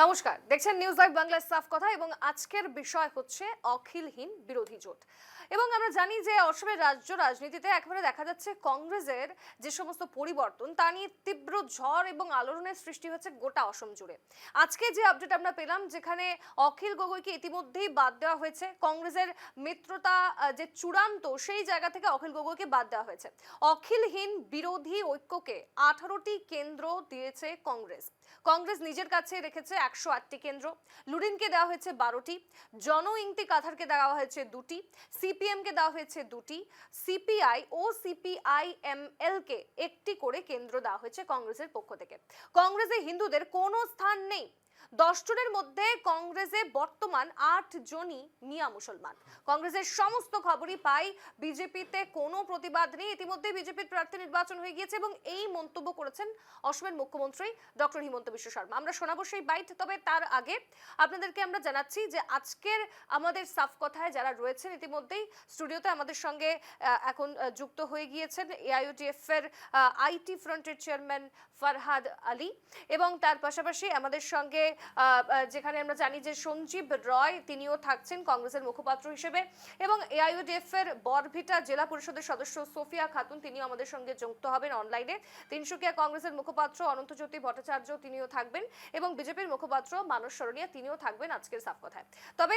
নমস্কার, দেখছেন news live বাংলার সাফ কথা এবং আজকের বিষয় হচ্ছে অখিলহীন বিরোধী জোট। এবং আমরা জানি যে অসমের রাজ্য রাজনীতিতে একেবারে দেখা যাচ্ছে কংগ্রেসের যে সমস্ত পরিবর্তন তা নিয়ে তীব্র ঝড় এবং আলোড়নের সৃষ্টি হচ্ছে গোটা অসম জুড়ে। আজকে যে আপডেট আমরা পেলাম, যেখানে অখিল গগৈকে ইতিমধ্যেই বাদ দেওয়া হয়েছে, কংগ্রেসের মিত্রতা যে চূড়ান্ত সেই জায়গা থেকে অখিল গগৈকে বাদ দেওয়া হয়েছে। অখিলহীন বিরোধী ঐক্যকে 18টি কেন্দ্র দিয়েছে কংগ্রেস। কংগ্রেস নিজের কাছে রেখেছে 108টি কেন্দ্র, লুরিনকে দেওয়া হয়েছে 12টি, জনইংতি কাথারকে দেওয়া হয়েছে 2টি, সিপিএম কে দেওয়া হয়েছে 2টি, সিপিআই ও সিপিআইএমএল কে একটি করে কেন্দ্র দেওয়া হয়েছে কংগ্রেসের পক্ষ থেকে। কংগ্রেসে হিন্দুদের কোনো স্থান নেই। 10 জনের মধ্যে কংগ্রেসে বর্তমান 8 জনই মিয়া মুসলমান। কংগ্রেসের সমস্ত খবরই পাই, বিজেপিতে কোনো প্রতিবাদ নেই। ইতিমধ্যে বিজেপির প্রার্থী নির্বাচন হয়ে গিয়েছে এবং এই মন্তব্য করেছেন অসমের মুখ্যমন্ত্রী ডক্টর হিমন্ত বিশ্ব শর্মা। আমরা শোনাবো সেই বাইট, তবে তার আগে আপনাদেরকে আমরা জানাচ্ছি যে আজকের আমাদের সাফ কথায় যারা রয়েছেন ইতিমধ্যেই স্টুডিওতে আমাদের সঙ্গে এখন যুক্ত হয়ে গিয়েছেন এআইইউডিএফ এর আইটি ফ্রন্টের চেয়ারম্যান ফরহাদ আলী, এবং তার পাশাপাশি আমাদের সঙ্গে যেখানে আমরা জানি যে সঞ্জীব রয় তিনিও থাকছেন কংগ্রেসের মুখপাত্র হিসেবে, এবং এআইইউডিএফ এর বরভিটা জেলা পরিষদের সদস্য সোফিয়া খাতুন তিনিও আমাদের সঙ্গে যুক্ত হবেন অনলাইনে। তিনসুকিয়া কংগ্রেসের মুখপাত্র অনন্তজ্যোতি ভট্টাচার্য তিনিও থাকবেন, এবং বিজেপির মুখপাত্র মানস সরনিয়া তিনিও থাকবেন আজকের সাফ কথায়। তবে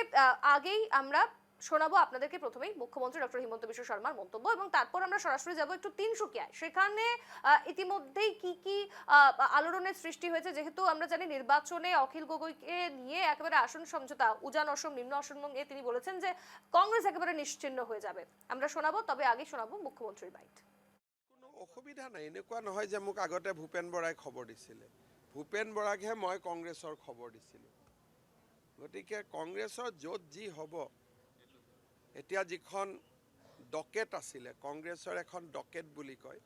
আগেই আমরা শোনাবো আপনাদেরকে প্রথমেই মুখ্যমন্ত্রী ডক্টর হিমন্ত বিশ্ব শর্মার মন্তব্য, এবং তারপর আমরা সরাসরি যাব একটু তিনসুকিয়ায়। সেখানে ইতিমধ্যেই কি আলোড়নের সৃষ্টি হয়েছে, যেহেতু আমরা জানি নির্বাচনে অখিল গগৈকে নিয়ে একেবারে আসন সমঝোতা, উজান অসম নিম্ন অসম নিয়ে তিনি বলেছেন যে কংগ্রেস একেবারে নিশ্চিহ্ন হয়ে যাবে। আমরা শোনাবো, তবে আগে শোনাবো মুখ্যমন্ত্রীর বাইট। কোনো অসুবিধা নাই, এনেকুৱা নহয় যে মোক আগতে ভূপেন বৰাই খবৰ দিছিলে। ভূপেন বৰাকহে মই কংগ্ৰেছৰ খবৰ দিছিলোঁ। গতিকে কংগ্ৰেছৰ য'ত যি হ'ব, এতিয়া যিখন ডকেট আছিলে, কংগ্ৰেছৰ এখন ডকেট বুলি কয়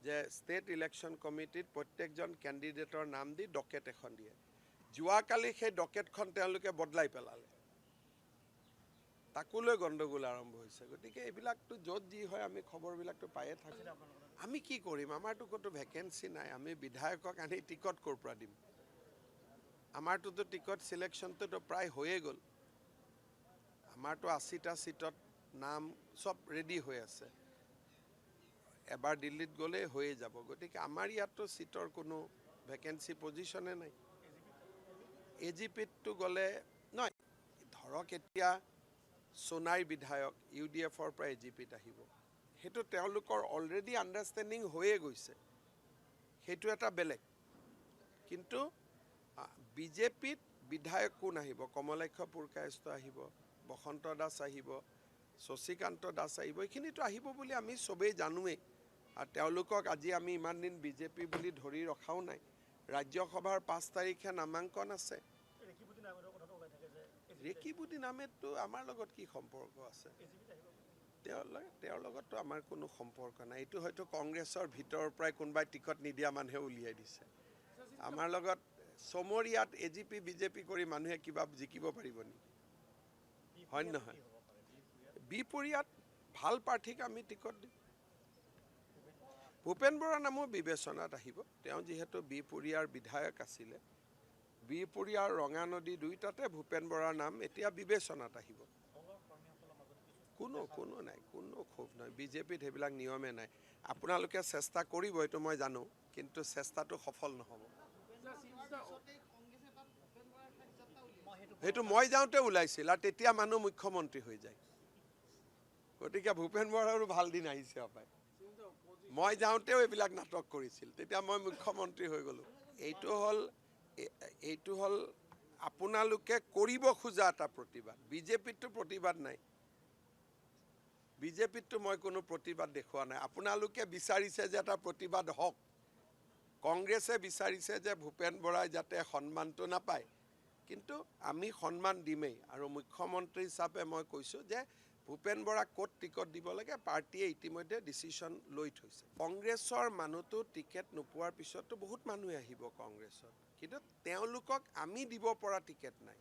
যে ষ্টেট ইলেকশ্যন কমিটিত প্ৰত্যেকজন কেণ্ডিডেটৰ নাম দি ডকেট এখন দিয়ে। যোৱাকালি সেই ডকেটখন তেওঁলোকে বদলাই পেলালে, তাকো লৈ গণ্ডগোল আৰম্ভ হৈছে। গতিকে এইবিলাকতো য'ত যি হয় আমি খবৰবিলাকতো পায়ে থাকোঁ। আমি কি কৰিম, আমাৰতো ক'তো ভেকেঞ্চি নাই। আমি বিধায়কক আনি টিকট ক'ৰ পৰা দিম? আমাৰটোতো টিকট চিলেকশ্যনটোতো প্ৰায় হৈয়ে গ'ল। আমাৰতো 80টা চিটত নাম চব ৰেডি হৈ আছে, এবাৰ দিল্লীত গ'লেই হৈয়ে যাব। গতিকে আমাৰ ইয়াততো চিটৰ কোনো ভেকেঞ্চি পজিশ্যনে নাই। এজিপিতটো গ'লে নহয়, ধৰক এতিয়া সোণাইৰ বিধায়ক ইউডিএফৰ পৰা এজিপিত আহিব, সেইটো তেওঁলোকৰ অলৰেডি আণ্ডাৰষ্টেণ্ডিং হৈয়ে গৈছে, সেইটো এটা বেলেগ। কিন্তু বিজেপিত বিধায়ক কোন আহিব? কমলাক্ষ পুৰকায়স্থ আহিব, বসন্ত দাস আহিব, শশীকান্ত দাস আহিব, এইখিনিতো আহিব বুলি আমি চবেই জানোৱেই। আৰু তেওঁলোকক আজি আমি ইমান দিন বিজেপি বুলি ধৰি ৰখাও নাই। ৰাজ্যসভাৰ 5 তাৰিখে নামাংকন আছে। ৰেকিবুদ্দিন আহমেদটো আমাৰ লগত কি সম্পৰ্ক আছে? তেওঁৰ লগততো আমাৰ কোনো সম্পৰ্ক নাই। এইটো হয়তো কংগ্ৰেছৰ ভিতৰৰ পৰাই কোনোবাই টিকট নিদিয়া মানুহে উলিয়াই দিছে। আমাৰ লগত চমৰীয়াত এজিপি বিজেপি কৰি মানুহে কিবা জিকিব পাৰিব নেকি? হয় নহয়? বিপৰীয়াত ভাল প্ৰাৰ্থীক আমি টিকট দিম। ভূপেন বৰাৰ নামো বিবেচনাত আহিব। তেওঁ যিহেতু বিপৰীয়াৰ বিধায়ক আছিলে, বিপৰীয়াৰ ৰঙানদী দুইটাতে ভূপেন বৰাৰ নাম এতিয়া বিবেচনাত আহিব। কোনো নাই, কোনো ক্ষোভ নাই। বিজেপিত সেইবিলাক নিয়মে নাই। আপোনালোকে চেষ্টা কৰিব, এইটো মই জানো, কিন্তু চেষ্টাটো সফল নহ'ব। সেইটো মই যাওঁতে ওলাইছিল, আৰু তেতিয়া মানুহ মুখ্যমন্ত্ৰী হৈ যায়। গতিকে ভূপেন বৰাৰো ভাল দিন আহিছে হপায়। মই যাওঁতেও এইবিলাক নাটক কৰিছিল, তেতিয়া মই মুখ্যমন্ত্ৰী হৈ গ'লোঁ। এইটো হ'ল আপোনালোকে কৰিব খোজা এটা প্ৰতিবাদ। বিজেপিততো প্ৰতিবাদ নাই, বিজেপিততো মই কোনো প্ৰতিবাদ দেখুওৱা নাই। আপোনালোকে বিচাৰিছে যে এটা প্ৰতিবাদ হওক, কংগ্ৰেছে বিচাৰিছে যে ভূপেন বৰাই যাতে সন্মানটো নাপায়, কিন্তু আমি সন্মান দিমেই। আৰু মুখ্যমন্ত্ৰী হিচাপে মই কৈছোঁ যে ভূপেন বৰাক ক'ত টিকট দিব লাগে পাৰ্টীয়ে ইতিমধ্যে ডিচিশ্যন লৈ থৈছে। কংগ্ৰেছৰ মানুহটো টিকেট নোপোৱাৰ পিছততো বহুত মানুহে আহিব কংগ্ৰেছত, কিন্তু তেওঁলোকক আমি দিব পৰা টিকেট নাই।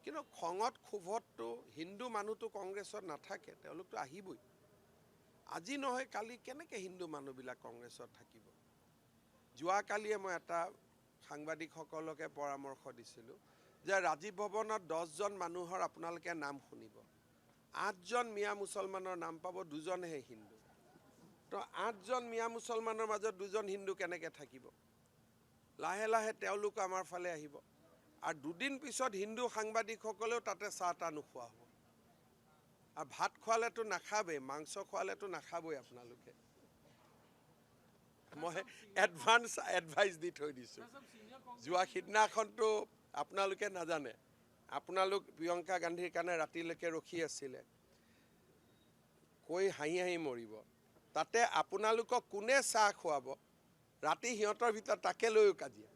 কিন্তু খঙত ক্ষোভততো হিন্দু মানুহটো কংগ্ৰেছত নাথাকে, তেওঁলোকতো আহিবই। আজি নহয় কালি কেনেকৈ হিন্দু মানুহবিলাক কংগ্ৰেছত থাকিব? যোৱাকালিয়ে মই এটা সাংবাদিকসকলকে পৰামৰ্শ দিছিলোঁ যে ৰাজীৱ ভৱনত 10জন মানুহৰ আপোনালোকে নাম শুনিব, 8জন মিয়া মুছলমানৰ নাম পাব, 2জনহে হিন্দু। তো 8জন মিয়া মুছলমানৰ মাজত 2জন হিন্দু কেনেকৈ থাকিব? লাহে লাহে তেওঁলোক আমাৰ ফালে আহিব, আৰু 2 দিন পিছত হিন্দু সাংবাদিকসকলেও তাতে চাহ তাহ নোখোৱা হ'ব। আৰু ভাত খোৱালেতো নাখাবেই, মাংস খোৱালেতো নাখাবই আপোনালোকে। মই এডভান্স এডভাইচ দি থৈ দিছোঁ। যোৱা সিদিনাখনতো আপোনালোকে নাজানে, আপোনালোক প্ৰিয়ংকা গান্ধীৰ কাৰণে ৰাতিলৈকে ৰখি আছিলে, কৈ হাঁহি হাঁহি মৰিব। তাতে আপোনালোকক কোনে চাহ খুৱাব? ৰাতি সিহঁতৰ ভিতৰত তাকে লৈও কাজিয়া।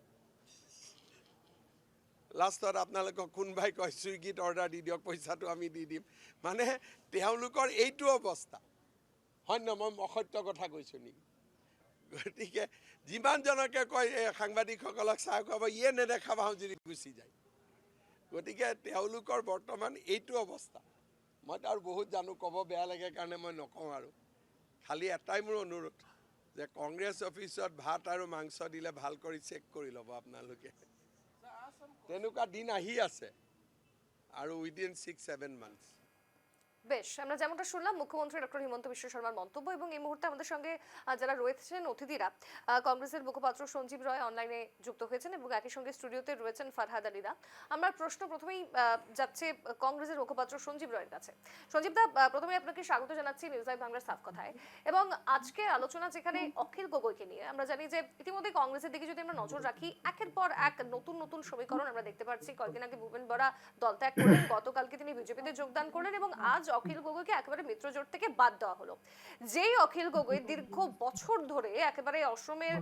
লাষ্টত আপোনালোকক কোনোবাই কয় ছুইগিত অৰ্ডাৰ দি দিয়ক, পইচাটো আমি দি দিম। মানে তেওঁলোকৰ এইটো অৱস্থা। হয় ন, মই অসত্য কথা কৈছোঁ নেকি? গতিকে যিমানজনকে কয় এই সাংবাদিকসকলক চাহ খুৱাব, ইয়ে নেদেখা পাওঁ যদি গুচি যায়। গতিকে তেওঁলোকৰ বৰ্তমান এইটো অৱস্থা। মই তাৰ বহুত জানো, ক'ব বেয়া লাগে কাৰণে মই নকওঁ। আৰু খালি এটাই মোৰ অনুৰোধ যে কংগ্ৰেছ অফিচত ভাত আৰু মাংস দিলে ভাল কৰি চেক কৰি ল'ব আপোনালোকে। তেনেকুৱা দিন আহি আছে আৰু উইদিন 6-7 মান্থস। বেশ, আমরা যেমনটা শুনলাম মুখ্যমন্ত্রী ডক্টর হিমন্ত বিশ্ব শর্মার মন্তব্য, এবং এই মুহূর্তে আমাদের সঙ্গে যারা রয়েছেন অতিথিরা, কংগ্রেসের মুখপাত্র সঞ্জীব রায় অনলাইনে যুক্ত হয়েছেন এবং একই সঙ্গে স্টুডিওতে রয়েছেন ফারহাদ আলীরা। আমার প্রশ্ন প্রথমেই যাচ্ছে কংগ্রেসের মুখপাত্র সঞ্জীব রায়ের কাছে। সঞ্জীব দা, প্রথমে আপনাকে স্বাগত জানাচ্ছি নিউজ লাইভ বাংলার সাফ কথায়। এবং আজকে আলোচনা যেখানে অখিল গগৈকে নিয়ে, আমরা জানি যে ইতিমধ্যে কংগ্রেসের দিকে যদি আমরা নজর রাখি, একের পর এক নতুন নতুন সমীকরণ আমরা দেখতে পাচ্ছি। কয়েকদিন আগে ভূপেন বরা দল ত্যাগ করলেন, গতকালকে তিনি বিজেপিতে যোগদান করলেন, এবং আজ অখিল গগৈকে একেবারে মিত্রজোট থেকে বাদ দেওয়া হলো। যেই অখিল গগৈ দীর্ঘ বছর ধরে একেবারে অসমের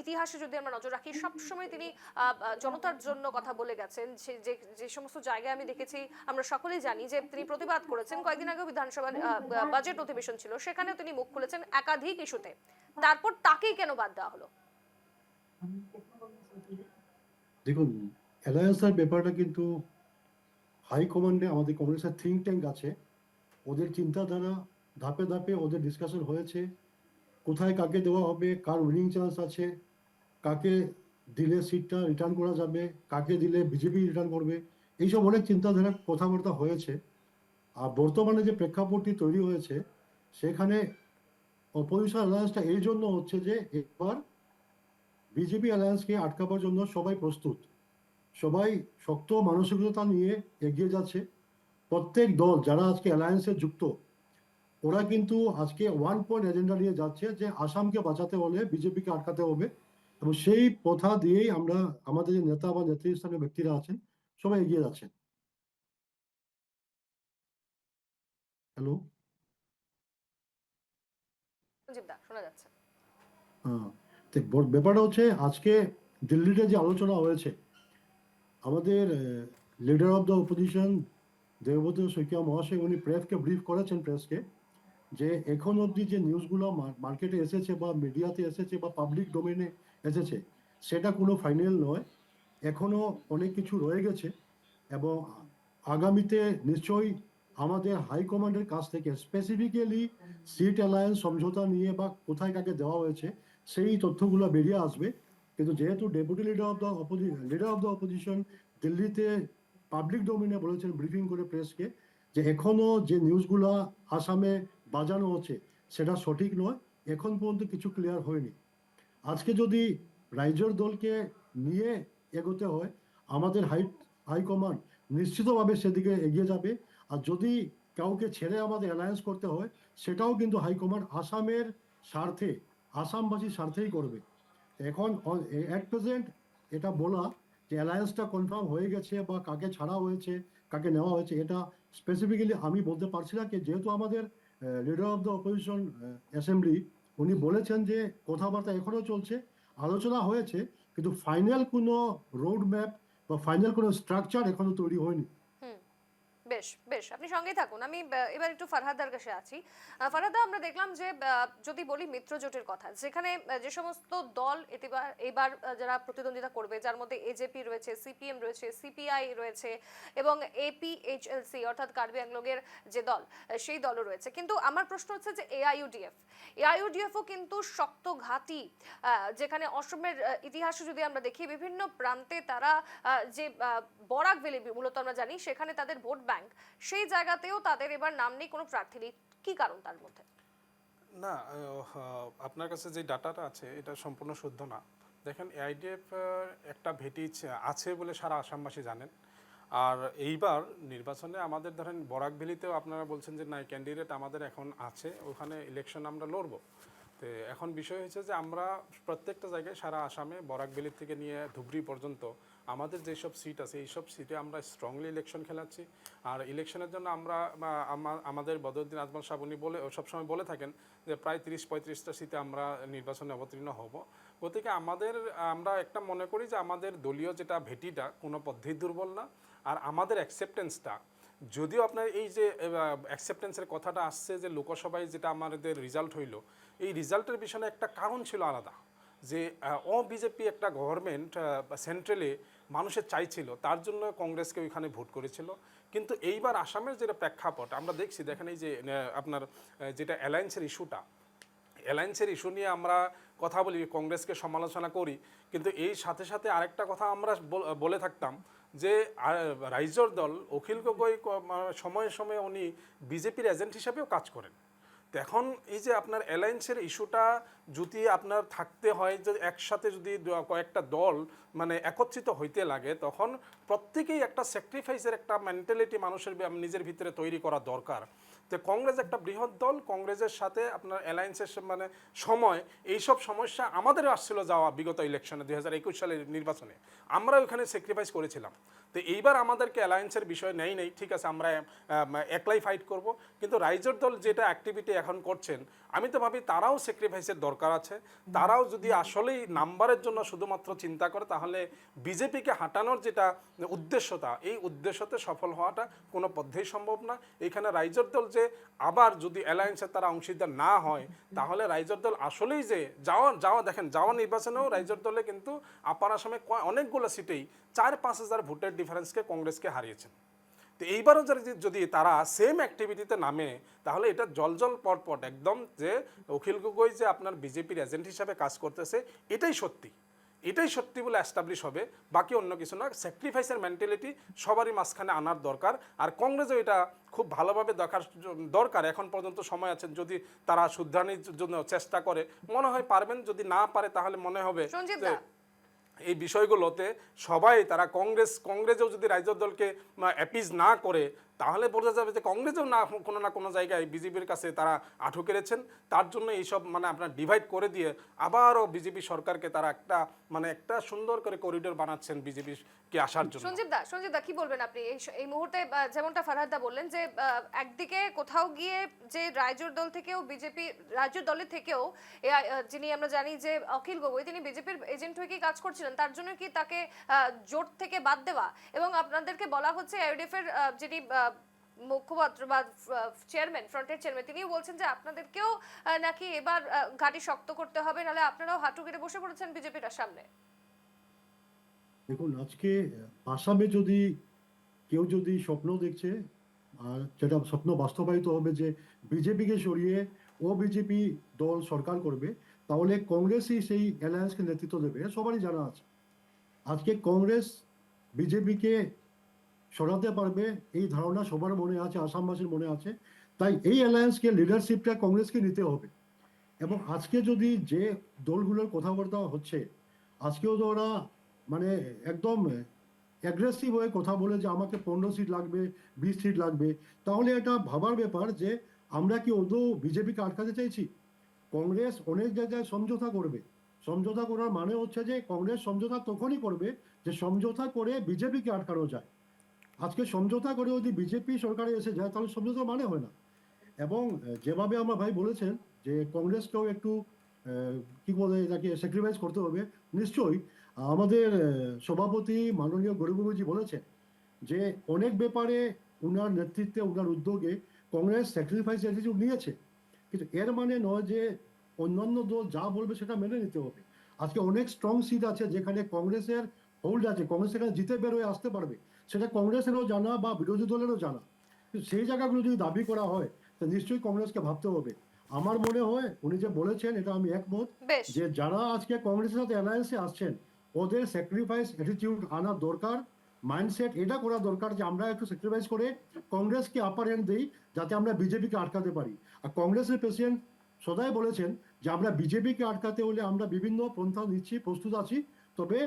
ইতিহাসে যদি আমরা নজর রাখি, সবসময় তিনি জনতার জন্য কথা বলে গেছেন। যে সমস্ত জায়গায় আমি দেখেছি, আমরা সকলেই জানি যে তিনি প্রতিবাদ করেছেন। কয়েকদিন আগে বিধানসভা বাজেট অধিবেশন ছিল, সেখানেও তিনি মুখ খুলেছেন একাধিক ইস্যুতে। তারপর তাকেই কেন বাদ দেওয়া হলো? দেখুন, অ্যালায়েন্সের ব্যাপারটা কিন্তু হাইকমান্ডে আমাদের কংগ্রেসের থিঙ্ক ট্যাঙ্ক আছে, ওদের চিন্তাধারা ধাপে ধাপে ওদের ডিসকাশন হয়েছে, কোথায় কাকে দেওয়া হবে, কার উইনিং চান্স আছে, কাকে দিলে সিটটা রিটার্ন করা যাবে, কাকে দিলে বিজেপি রিটার্ন করবে, এইসব অনেক চিন্তাধারা কথাবার্তা হয়েছে। আর বর্তমানে যে প্রেক্ষাপটটি তৈরি হয়েছে, সেখানে অপোজিশন অ্যালায়েন্সটা এই জন্য হচ্ছে যে এবার বিজেপি অ্যালায়েন্সকে আটকাবার জন্য সবাই প্রস্তুত, সবাই শক্ত মানসিকতা নিয়ে এগিয়ে যাচ্ছে। প্রত্যেক দল যারা আজকে অ্যালায়েন্সে যুক্ত, ওরা কিন্তু আজকে 1 পয়েন্ট এজেন্ডা নিয়ে যাচ্ছে যে আসামকে বাঁচাতে হলে বিজেপিকে আটকাতে হবে, এবং সেই পথা দিয়েই আমরা আমাদের যে নেতা বা নেতৃস্থানীয় ব্যক্তিরা আছেন সবাই এগিয়ে যাচ্ছেন। হ্যালো, সঞ্জীব দা, শোনা যাচ্ছে? হ্যাঁ, ব্যাপারটা হচ্ছে আজকে দিল্লিতে যে আলোচনা হয়েছে, আমাদের leader of the opposition Debabrata Saikia মহাশয় উনি প্রেসকে ব্রিফ করেছেন, প্রেসকে, যে এখন অবধি যে নিউজগুলো মার্কেটে এসেছে বা মিডিয়াতে এসেছে বা পাবলিক ডোমেনে এসেছে, সেটা কোনো ফাইনাল নয়, এখনো অনেক কিছু রয়ে গেছে। এবং আগামীতে নিশ্চয়ই আমাদের হাইকমান্ডের কাছ থেকে স্পেসিফিক্যালি সিট অ্যালায়েন্স সমঝোতা নিয়ে বা কোথায় কাকে দেওয়া হয়েছে সেই তথ্যগুলো বেরিয়ে আসবে। কিন্তু যেহেতু deputy leader of the opposition দিল্লিতে পাবলিক ডোমেনে বলেছেন ব্রিফিং করে প্রেসকে, যে এখনো যে নিউজগুলো আসামে বাজানো হচ্ছে সেটা সঠিক নয়, এখন পর্যন্ত কিছু ক্লিয়ার হয়নি। আজকে যদি রাইজর দলকে নিয়ে এগোতে হয়, আমাদের হাইকমান্ড নিশ্চিতভাবে সেদিকে এগিয়ে যাবে। আর যদি কাউকে ছেড়ে আমাদের অ্যালায়েন্স করতে হয়, সেটাও কিন্তু হাইকমান্ড আসামের স্বার্থে, আসামবাসীর স্বার্থেই করবে। এখন অ্যাট প্রেজেন্ট এটা বলা যে অ্যালায়েন্সটা কনফার্ম হয়ে গেছে বা কাকে ছাড়া হয়েছে, কাকে নেওয়া হয়েছে, এটা স্পেসিফিক্যালি আমি বলতে পারছি না। যেহেতু আমাদের leader of the opposition assembly উনি বলেছেন যে কথাবার্তা এখনো চলছে, আলোচনা হয়েছে, কিন্তু ফাইনাল কোনো রোড ম্যাপ বা ফাইনাল কোনো স্ট্রাকচার এখনো তৈরি হয়নি। বেশ বেশ, আপনি সঙ্গেই থাকুন। আমি এবার একটু ফারহাদার কাছে আছি। ফারহাদা, আমরা দেখলাম যে যদি বলি মিত্রজোটের কথা, যেখানে যে সমস্ত দল এবার যারা প্রতিদ্বন্দ্বিতা করবে, যার মধ্যে এজেপি রয়েছে, সিপিএম রয়েছে, সিপিআই রয়েছে এবং এপিএইচএলসি অর্থাৎ কার্বি আংলংয়ের যে দল, সেই দলও রয়েছে। কিন্তু আমার প্রশ্ন হচ্ছে যে এআইইউডিএফও কিন্তু শক্ত ঘাঁটি, যেখানে অসমের ইতিহাসে যদি আমরা দেখি বিভিন্ন প্রান্তে তারা যে বরাক ভ্যালি মূলত আমরা জানি সেখানে তাদের ভোট ব্যাংক, সেই জায়গাতেও তাদের এবার নাম নেই কোনো প্রার্থী নেই। কি কারণ তার মধ্যে? না, আপনার কাছে যে ডাটাটা আছে এটা সম্পূর্ণ শুদ্ধ না। দেখেন, এআইডিএফ একটা ভেটি আছে বলে সারা আসামবাসী জানেন। আর এইবার নির্বাচনে আমাদের ধরেন বরাক ভ্যালিতেও আপনারা বলছেন যে না, ক্যান্ডিডেট আমাদের এখন আছে, ওখানে ইলেকশন আমরা লড়বো। তো এখন বিষয় হয়েছে যে আমরা প্রত্যেকটা জায়গায় সারা আসামে বরাক ভ্যালি থেকে নিয়ে ধুবড়ি পর্যন্ত আমাদের যেসব সিট আছে এইসব সিটে আমরা স্ট্রংলি ইলেকশন খেলাচ্ছি। আর ইলেকশনের জন্য আমরা আমাদের বদরুদ্দিন আজমল সাহেব উনি সবসময় বলে থাকেন যে প্রায় 30-35টা সিটে আমরা নির্বাচনে অবতীর্ণ হব। গতিকে আমরা একটা মনে করি যে আমাদের দলীয় যেটা ভেটিটা কোনো পদ্ধতি দুর্বল না। আর আমাদের অ্যাকসেপ্টেন্সটা, যদিও আপনার এই যে অ্যাকসেপ্টেন্সের কথাটা আসছে যে লোকসভায় যেটা আমাদের রেজাল্ট হইল, এই রেজাল্টের পিছনে একটা কারণ ছিল আলাদা, যে বিজেপি একটা গভর্নমেন্ট সেন্ট্রালে মানুষের চাইছিল, তার জন্য কংগ্রেসকে ওইখানে ভোট করেছিল। কিন্তু এইবার আসামের যেটা প্রেক্ষাপট আমরা দেখছি, দেখেন এই যে আপনার যেটা অ্যালায়েন্সের ইস্যু নিয়ে আমরা কথা বলি, কংগ্রেসকে সমালোচনা করি, কিন্তু এই সাথে সাথে আরেকটা কথা আমরা বলে থাকতাম যে রাইজর দল অখিল গগৈ সময়ে সময়ে উনি বিজেপির এজেন্ট হিসাবেও কাজ করেন। তো এখন এই যে আপনার অ্যালায়েন্সের ইস্যুটা যদি আপনার থাকতে হয়, যে একসাথে যদি কয়েকটা দল মানে একত্রিত হইতে লাগে, তখন প্রত্যেকেই একটা স্যাক্রিফাইসের একটা মেন্টালিটি মানুষের নিজের ভিতরে তৈরি করা দরকার। তো কংগ্রেস একটা বৃহৎ দল, কংগ্রেসের সাথে আপনার অ্যালায়েন্সের মানে সময় এইসব সমস্যা আমাদের আসছিল যাওয়া বিগত ইলেকশনে 2021 সালের নির্বাচনে আমরা ওইখানে স্যাক্রিফাইস করেছিলাম। তো এইবার আমাদেরকে অ্যালায়েন্সের বিষয় নেই, ঠিক আছে আমরা একলাই ফাইট করব। কিন্তু রাইজর দল যেটা অ্যাক্টিভিটি এখন করছেন, আমি তো ভাবি তারাও স্যাক্রিফাইসের দরকার আছে। তারাও যদি আসলেই নাম্বারের জন্য শুধুমাত্র চিন্তা করে, তাহলে বিজেপিকে হাঁটানোর যেটা উদ্দেশ্যতা, এই উদ্দেশ্যতে সফল হওয়াটা কোনো পদ্ধতি সম্ভব না। এইখানে রাইজর দল যে আবার যদি অ্যালায়েন্সে তারা অংশীদার না হয়, তাহলে রাইজর দল আসলেই যে যাওয়া নির্বাচনেও রাইজর দলে কিন্তু আপার আসামে অনেকগুলো সিটেই 4-5 হাজার ভোটের ডিফারেন্সকে কংগ্রেসকে হারিয়েছেন। তো এইবারও যদি তারা সেম অ্যাক্টিভিটিতে নামে, তাহলে এটা জলজল পটপট একদম যে অখিল গগৈ যে আপনার বিজেপির এজেন্ট হিসাবে কাজ করতেছে, এটাই সত্যি বলে অ্যাস্টাবলিশ হবে, বাকি অন্য কিছু না। স্যাক্রিফাইসের মেন্টালিটি সবারই মাঝখানে আনার দরকার। আর কংগ্রেসও এটা খুব ভালোভাবে দরকার। এখন পর্যন্ত সময় আছে, যদি তারা শুদ্ধানির জন্য চেষ্টা করে মনে হয় পারবেন, যদি না পারে তাহলে মনে হবে এই বিষয়গুলোতে সবাই তারা কংগ্রেসও যদি রাইজর দলকে অ্যাপিজ না করে, তাহলে বোঝা যাবে যে কংগ্রেসও না কোনো জায়গায় বিজেপির কাছে তারা আঁঠু কেড়েছেন। তার জন্য এইসব মানে আপনার ডিভাইড করে দিয়ে আবারও বিজেপি সরকারকে তারা একটা সুন্দর করে করিডোর বানাচ্ছেন বিজেপিকে আসার জন্য। সঞ্জীব দা কি বলবেন আপনি এই মুহূর্তে? যেমনটা ফারহাদা বললেন যে একদিকে কোথাও গিয়ে যে রাইজর দলের থেকেও যিনি আমরা জানি যে অখিল গগৈ, তিনি বিজেপির এজেন্ট হয়ে কি কাজ করছিলেন, তার জন্য কি তাকে জোট থেকে বাদ দেওয়া? এবং আপনাদেরকে বলা হচ্ছে আইইউডিএফ এর যিনি মুখপাত্র বা ফ্রন্টের চেয়ারম্যান, তিনিও বলছেন যে আপনাদেরকেও নাকি এবার ঘাঁটি শক্ত করতে হবে, নাহলে আপনারাও হাঁটু গেড়ে বসে পড়েছেন বিজেপির সামনে। দেখুন, আজকে আসামে কেউ যদি স্বপ্ন দেখছে, আর যেটা স্বপ্ন বাস্তবায়িত হবে যে বিজেপিকে সরিয়ে ও বিজেপি দল সরকার করবে, তাহলে কংগ্রেসই সেই অ্যালায়েন্সকে নেতৃত্ব দেবে, সবারই জানা আছে। আজকে কংগ্রেস বিজেপিকে সরাতে পারবে এই ধারণা সবার মনে আছে, আসামবাসীর মনে আছে। তাই এই অ্যালায়েন্সকে লিডারশিপটা কংগ্রেসকে নিতে হবে। এবং আজকে যদি যে দলগুলোর কথাবার্তা হচ্ছে, আজকেও তো ওরা মানে একদম অ্যাগ্রেসিভ হয়ে কথা বলে যে আমাকে 15 সিট লাগবে, 20 সিট লাগবে, তাহলে এটা ভাবার ব্যাপার যে আমরা কি ওদের বিজেপিকে আটকাতে চাইছি? কংগ্রেস অনেক জায়গায় সমঝোতা করবে। সমঝোতা করার মানে হচ্ছে যে কংগ্রেস সমঝোতা তখনই করবে যে সমঝোতা করে বিজেপিকে আটকানো যায়। আজকে সমঝোতা করে যদি বিজেপি সরকারে এসে যায়, তাহলে সমঝোতা মানে হয় না। এবং যেভাবে আমার ভাই বলেছেন যে কংগ্রেসকেও একটু কি বলে এটাকে স্যাক্রিফাইস করতে হবে, নিশ্চয়ই আমাদের সভাপতি মাননীয় গৌরবজি বলেছেন যে অনেক ব্যাপারে উনার নেতৃত্বে উনার উদ্যোগে কংগ্রেস স্যাক্রিফাইস অ্যাটিটিউড নিয়েছে, কিন্তু এর মানে নয় যে অন্যান্য দল যা বলবে সেটা মেনে নিতে হবে। আজকে অনেক স্ট্রং সিট আছে যেখানে কংগ্রেসের হোল্ড আছে, কংগ্রেস সেখানে জিতে বেরোয় আসতে পারবে, সেটা কংগ্রেসেরও জানা বা বিরোধী দলেরও জানা। কিন্তু সেই জায়গাগুলো যদি দাবি করা হয় তো নিশ্চয়ই কংগ্রেসকে ভাবতে হবে। আমার মনে হয় উনি যে বলেছেন এটা আমি একমত, বেশ যে যারা আজকে কংগ্রেসের সাথে অ্যালায়েন্সে আসছেন ওদের স্যাক্রিফাইস অ্যাটিটিউড আনা দরকার, মাইন্ডসেট এটা করা দরকার যে আমরা একটু স্যাক্রিফাইস করে কংগ্রেসকে আপার হ্যান্ড দিই যাতে আমরা বিজেপিকে আটকাতে পারি। আর কংগ্রেসের প্রেসিডেন্ট সদাই বলেছেন যে আমরা বিজেপিকে আটকাতে হলে আমরা বিভিন্ন পন্থা নিচ্ছি, প্রস্তুত আছি, তবে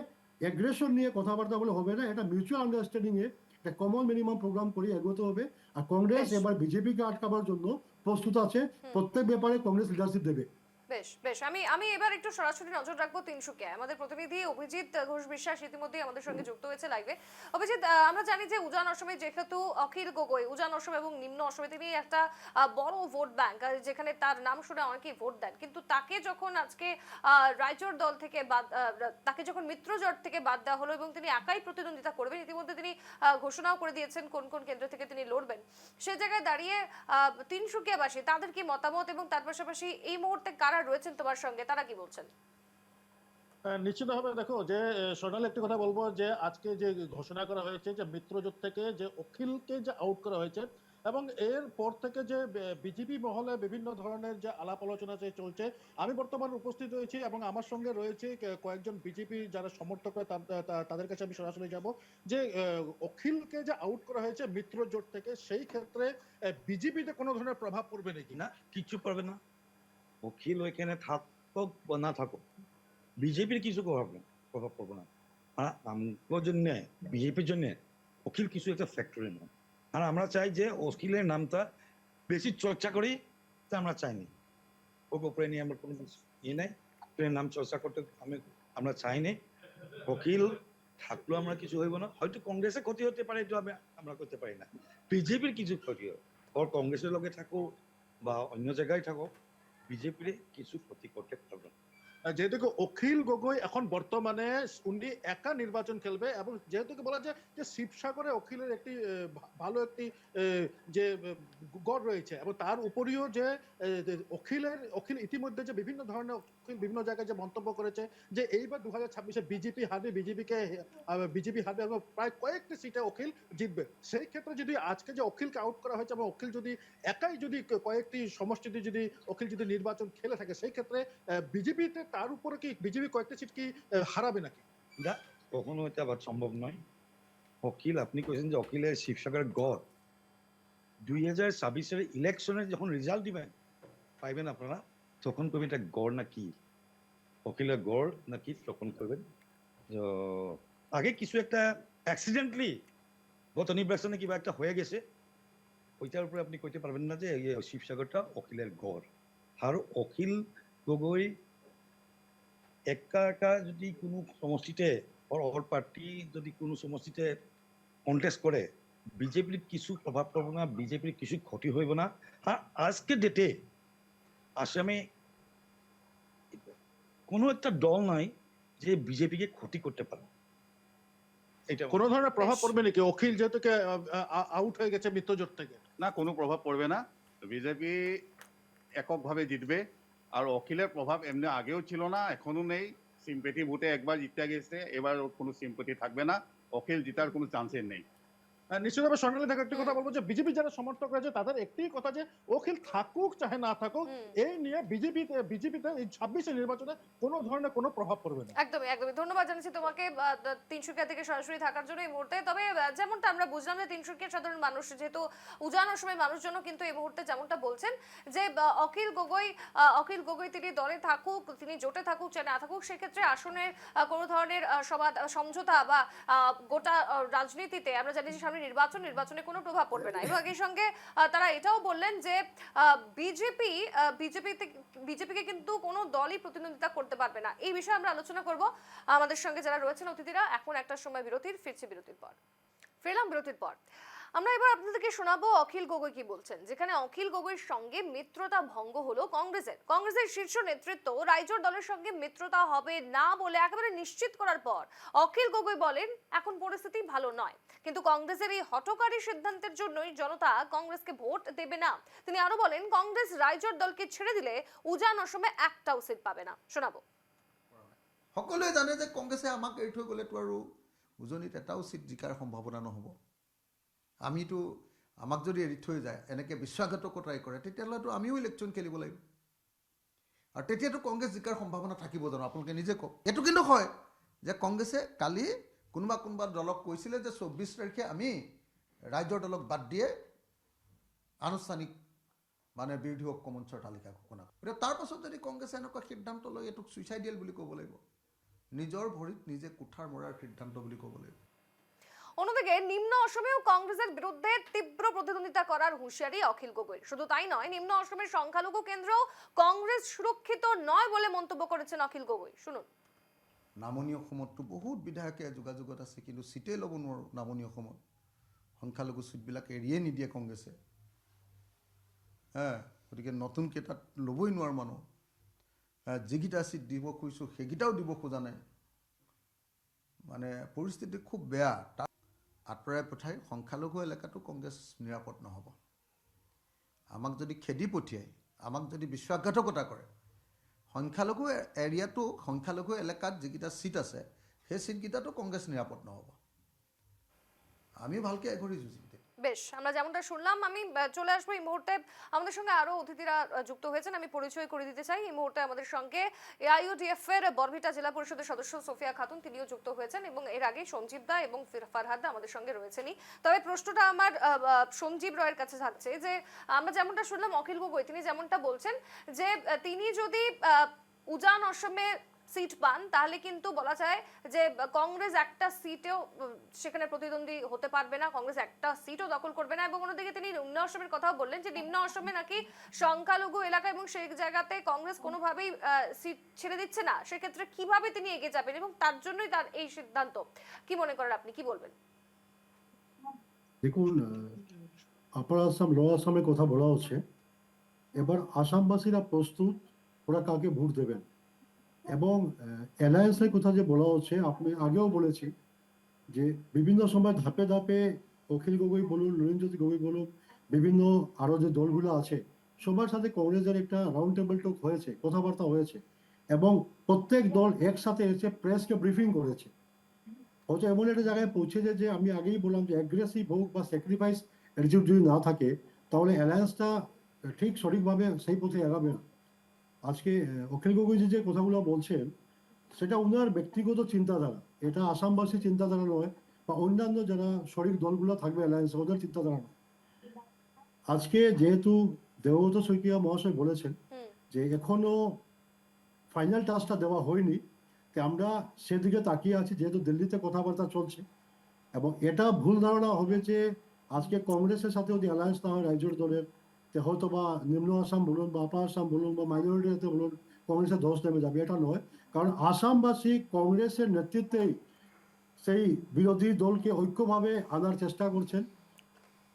অ্যাগ্রেশন নিয়ে কথাবার্তা বলে হবে না, এটা মিউচুয়াল আন্ডারস্ট্যান্ডিং এ একটা কমন মিনিমাম প্রোগ্রাম করে এগোতে হবে। আর কংগ্রেস বেশ। এবার বিজেপিকে আটকাবার জন্য প্রস্তুত আছে, প্রত্যেক ব্যাপারে কংগ্রেস লিডারশিপ দেবে। বেশ বেশ আমি আমি এবার একটু সরাসরি নজর রাখবো তিনসুকিয়ায়। আমাদের প্রতিনিধি অভিজিৎ ঘোষ বিশ্বাস ইতিমধ্যেই আমাদের সঙ্গে যুক্ত হয়েছে লাইভে। অভিজিৎ, আমরা জানি যে উজান অসমে যেহেতু অখিল গগৈ উজান অসম এবং নিম্ন অসমে তিনি একটা বড় ভোট ব্যাংক, যেখানে তার নাম শুনে অনেকেই ভোট দেন, কিন্তু তাকে যখন আজকে রাইজোর দল থেকে বাদ তাকে যখন মিত্রজোট থেকে বাদ দেওয়া হলো এবং তিনি একাই প্রতিদ্বন্দ্বিতা করবেন, ইতিমধ্যে তিনি ঘোষণাও করে দিয়েছেন কোন কোন কেন্দ্র থেকে তিনি লড়বেন। সে জায়গায় দাঁড়িয়ে তিনসুকিয়াবাসী তাদের কি মতামত এবং তার পাশাপাশি এই মুহূর্তে কারা রয়েছেন তোমার সঙ্গে তারা কি বলছেন? নিশ্চিতভাবে দেখো যে সোনালি একটি কথা বলবো যে আজকে যে ঘোষণা করা হয়েছে যে মিত্রজোট থেকে যে অখিলকে যে আউট করা হয়েছে এবং এর পর থেকে যে বিজেপি মহলে বিভিন্ন ধরনের যে আলাপ আলোচনা যে চলছে, আমি বর্তমানে উপস্থিত রয়েছি এবং আমার সঙ্গে রয়েছে কয়েকজন বিজেপি যারা সমর্থক হয় তাদের কাছে আমি সরাসরি যাব যে অখিলকে যে আউট করা হয়েছে মিত্রজোট থেকে, সেই ক্ষেত্রে বিজেপিতে কোনো ধরনের প্রভাব পড়বে নাকি? না, কিচ্ছু পারবে না। অখিল ওইখানে থাকুক বা না থাকুক, বিজেপির কিছু প্রভাব পড়বে না। আর আমার জন্য, বিজেপির জন্য অখিল কিছু একটা ফ্যাক্টরি নয়। আর আমরা চাই যে অখিলের নামটা বেশি চর্চা করি, তা আমরা চাইনি। ওকে উপরে নিয়ে আমরা কোনো ইয়ে নেই, অখিলের নাম চর্চা করতে আমরা চাইনি। অখিল থাকলেও আমরা কিছু হইব না, হয়তো কংগ্রেসে ক্ষতি হতে পারে, এটা আমরা করতে পারি না। বিজেপির কিছু ক্ষতি হয়, ওর কংগ্রেসের লগে থাকুক বা অন্য জায়গায় থাকুক, বিজেপির কিছু ক্ষতি করতে পারবে না। যেহেতু অখিল গগৈ এখন বর্তমানে উনি একা নির্বাচন খেলবে এবং যেহেতু বলা যায় যে শিবসাগরে অখিলের একটি ভালো একটি যে গড় রয়েছে এবং তার উপরিও যে অখিল ইতিমধ্যে যে বিভিন্ন ধরনের বিভিন্ন জায়গায় যে মন্তব্য করেছে যে এইবার 2026-এ বিজেপি হারবে এবং প্রায় কয়েকটি সিটে অখিল জিতবে। সেই ক্ষেত্রে যদি আজকে যে অখিলকে আউট করা হয়েছে এবং অখিল যদি একাই যদি কয়েকটি সমষ্টিতে যদি অখিল যদি নির্বাচন খেলে থাকে, সেই ক্ষেত্রে বিজেপিতে তার উপরে কি বিজেপি কয়েকটা সিট কি হারাবে নাকি? না, কখনো এটা আবার সম্ভব নয়। অখিল, আপনি কইছেন যে অখিলের শিবসাগরের গড় 2026-এর ইলেকশনের যখন রেজাল্ট দিবেন পাইবেন আপনারা, তখন করবেন এটা গড় না কি, অখিলের গড় নাকি তখন করবেন। আগে কিছু একটা অ্যাক্সিডেন্টলি গত নির্বাচনে কিবা একটা হয়ে গেছে, ওইটার উপরে আপনি কইতে পারবেন না যে শিবসাগরটা অখিলের গড়। আর অখিল গগৈ একা যদি কোনো সমষ্টিতে ওর পার্টি যদি কোনো সমষ্টিতে কন্টেস্ট করে, বিজেপির কিছু প্রভাব পড়বে না, বিজেপির কিছু ক্ষতি হইব না। আর আজকে ডেটে আসামে কোনো একটা দল নাই যে বিজেপিকে ক্ষতি করতে পারে। এটা কোনো ধরনের প্রভাব পড়বে নাকি অখিল যেহেতু আউট হয়ে গেছে মিত্রজোট থেকে? না, কোনো প্রভাব পড়বে না। বিজেপি এককভাবে জিতবে। আর অখিলের প্রভাব এমনি আগেও ছিল না, এখনো নেই। সিম্পেথি ভোটে একবার জিতে গেছে, এবার ওর কোনো সিম্পেথি থাকবে না। অখিল জিতার কোনো চান্সই নেই। নিশ্চিতভাবে স্বর্ণালী থেকে একটি কথা বলবো যে বিজেপি যারা সমর্থক রয়েছে তাদের একটি কথা যে অখিল থাকুক চাহে না থাকুক, এই নিয়ে বিজেপিতে এই 26-এর নির্বাচনে কোনো ধরনের কোনো প্রভাব পড়বে না। একদমই একদমই ধন্যবাদ জানাচ্ছি তোমাকে তিনসুকিয়া থেকে সরাসরি থাকার জন্য এই মুহূর্তে। তবে যেমনটা আমরা বুঝলাম যে তিনসুকিয়ার সাধারণ মানুষ যেহেতু উজান অসমের মানুষজন কিন্তু এই মুহূর্তে যেমনটা বলছেন যে অখিল গগৈ তিনি দলে থাকুক, তিনি জোটে থাকুক চাই না থাকুক, সেক্ষেত্রে আসনের কোনো ধরনের সমঝোতা বা গোটা রাজনীতিতে আমরা জানি যে সামনে নির্বাচনে কোনো প্রভাব পড়বে না। এবং একই সঙ্গে তারা এটাও বললেন যে বিজেপিকে কিন্তু কোনো দলই প্রতিদ্বন্দ্বিতা করতে পারবে না। এই বিষয়ে আমরা আলোচনা করব আমাদের সঙ্গে যারা রয়েছেন অতিথিরা। এখন একটা সময় বিরতির, ফিরলাম বিরতির পর। আমরা এবার আপনাদেরকে শোনাবো অখিল গগৈ কি বলছেন, যেখানে অখিল গগৈর সঙ্গে মিত্রতা ভঙ্গ হলো কংগ্রেসের শীর্ষ নেতৃত্ব রাইজোর দলের সঙ্গে মিত্রতা হবে না বলে একেবারে নিশ্চিত করার পর অখিল গগৈ বলেন এখন পরিস্থিতি ভালো নয়, কিন্তু কংগ্রেসের এই হঠকারী সিদ্ধান্তের জন্যই জনতা কংগ্রেসকে ভোট দেবে না। তিনি আরো বলেন কংগ্রেস রাইজোর দলকে ছেড়ে দিলে উজান অসমে একটাও সিট পাবে না। শোনাবো। সকলোৱে জানে যে কংগ্ৰেছে আমাক এৰি থৈ গ'লেতো আৰু উজনিত এটাও চিট জিকাৰ সম্ভাৱনা নহ'ব। আমিতো আমাক যদি এৰি থৈ যায় এনেকৈ বিশ্বাসঘাতকতাই কৰে তেতিয়াহ'লেতো আমিও ইলেকশ্যন খেলিব লাগিব, আৰু তেতিয়াতো কংগ্ৰেছ জিকাৰ সম্ভাৱনা থাকিব জানো? আপোনালোকে নিজে কওক। এইটো কিন্তু হয় যে কংগ্ৰেছে কালি কোনোবা দলক কৈছিলে যে 24 তাৰিখে আমি ৰাইজৰ দলক বাদ দিয়ে আনুষ্ঠানিক মানে বিৰোধী ঐক্য মঞ্চৰ তালিকা ঘোষণা কৰে। গতিকে তাৰ পাছত যদি কংগ্ৰেছে এনেকুৱা সিদ্ধান্ত লয় এইটোক ছুইচাইডিয়েল বুলি ক'ব লাগিব, নিজৰ ভৰিত নিজে কুঠাৰ মৰাৰ সিদ্ধান্ত বুলি ক'ব লাগিব। অন্যদিকে নিম্ন অসমেও কংগ্রেসের বিরুদ্ধে তীব্র প্রতিদ্বন্দ্বিতা করার হুঁশিয়ারি অখিল গগৈ। শুধু তাই নয়, নিম্ন অসমের সংখ্যালঘু কেন্দ্র কংগ্রেস সুরক্ষিত নয় বলে মন্তব্য করেছেন অখিল গগৈ। শুনুন। নামনি অসমততো বহুত বিধায়কে যোগাযোগত আছে, কিন্তু চিটেই ল'ব নোৱাৰোঁ। নামনি অসমত সংখ্যালঘু চিটবিলাক এৰিয়ে নিদিয়ে কংগ্ৰেছে। গতিকে নতুন কেইটাত ল'বই নোৱাৰোঁ মানুহ। যিকেইটা চিট দিব খুজিছোঁ সেইকেইটাও দিব খোজা নাই। মানে পৰিস্থিতি খুব বেয়া। তাক আঁতৰাই পঠাই সংখ্যালঘু এলেকাটো কংগ্ৰেছ নিৰাপদ নহ'ব। আমাক যদি খেদি পঠিয়াই, আমাক যদি বিশ্বাসঘাতকতা কৰে, সংখ্যালঘু এৰিয়াটো সংখ্যালঘু এলেকাত যিকেইটা চিট আছে সেই চিটকেইটাতো কংগ্ৰেছ নিৰাপদ নহ'ব। আমি ভালকৈ এঘৰি যুঁজিম। বেশ, আমরা যেমনটা শুনলাম, আমি চলে আসবো এই মুহূর্তে আমাদের সঙ্গে আরো অতিথিরা যুক্ত হয়েছেন, আমি পরিচয় করে দিতে চাই। এই মুহূর্তে আমাদের সঙ্গে এআইইউডিএফ এর বরভিটা জেলা পরিষদের সদস্য সোফিয়া খাতুন, তিনিও যুক্ত হয়েছেন, এবং এর আগে সঞ্জীব দা এবং ফারহাদ দা আমাদের সঙ্গে রয়েছেনই। তবে প্রশ্নটা আমার সঞ্জীব রয়ের কাছে থাকছে যে আমরা যেমনটা শুনলাম অখিল গগৈ তিনি যেমনটা বলছেন যে তিনি যদি উজান অসমে সিট পান তাহলে কিন্তু বলা যায় যে কংগ্রেস একটা সিটেও সেখানে প্রতিদ্বন্দ্বী হতে পারবে না, কংগ্রেস একটা সিটও দখল করবে না। এবং অন্যদিকে তিনি নিম্ন অসমের কথাও বললেন যে নিম্ন অসমে নাকি সংখ্যালঘু এলাকা এবং সেই জায়গাতে কংগ্রেস কোনোভাবেই সিট ছেড়ে দিচ্ছে না, সেক্ষেত্রে কিভাবে তিনি এগিয়ে যাবেন এবং তার জন্যই তার এই সিদ্ধান্ত। কি মনে করেন আপনি, কি বলবেন? দেখুন, আপার আসাম লোয়ার আসামের কথা বলা হচ্ছে, এবার আসামবাসীরা প্রস্তুত ওরা কাকে ভোট দেবেন। এবং অ্যালায়েন্সের কথা যে বলা হচ্ছে, আপনি আগেও বলেছি যে বিভিন্ন সময় ধাপে ধাপে অখিল গগৈ বলুন, লুরিনজ্যোতি গগৈ বলুন, বিভিন্ন আরো যে দলগুলো আছে সবার সাথে কংগ্রেসের একটা রাউন্ড টেবিল টক হয়েছে, কথাবার্তা হয়েছে, এবং প্রত্যেক দল একসাথে এসে প্রেসকে ব্রিফিং করেছে। হয়তো এমন একটা জায়গায় পৌঁছেছে যে আমি আগেই বললাম যে অ্যাগ্রেসিভ হোক বা স্যাক্রিফাইস অ্যাটিটিউড যদি না থাকে তাহলে অ্যালায়েন্সটা ঠিক সঠিকভাবে সেই পথে এগাবে না। আজকে অখিল গগৈ যে কথাগুলো বলছেন সেটা ওনার ব্যক্তিগত চিন্তাধারা, এটা আসামবাসীর চিন্তাধারা নয়, বা অন্যান্য যারা শরিক দলগুলো থাকবে অ্যালায়েন্স ওদের চিন্তাধারা নয়। আজকে যেহেতু দেবব্রত শইকীয়া মহাশয় বলেছেন যে এখনো ফাইনাল টাস্কটা দেওয়া হয়নি, তো আমরা সেদিকে তাকিয়ে আছি, যেহেতু দিল্লিতে কথাবার্তা চলছে। এবং এটা ভুল ধারণা হবে যে আজকে কংগ্রেসের সাথে যদি অ্যালায়েন্স না হয় রাইজোর দলের, হয়তো বা নিম্ন আসাম বলুন বা আপার আসাম বলুন বা মাইনরিটিতে বলুন কংগ্রেসের ধস নেমে যাবে, এটা নয়। কারণ আসামবাসী কংগ্রেসের নেতৃত্বেই সেই বিরোধী দলকে ঐক্যভাবে আনার চেষ্টা করছেন।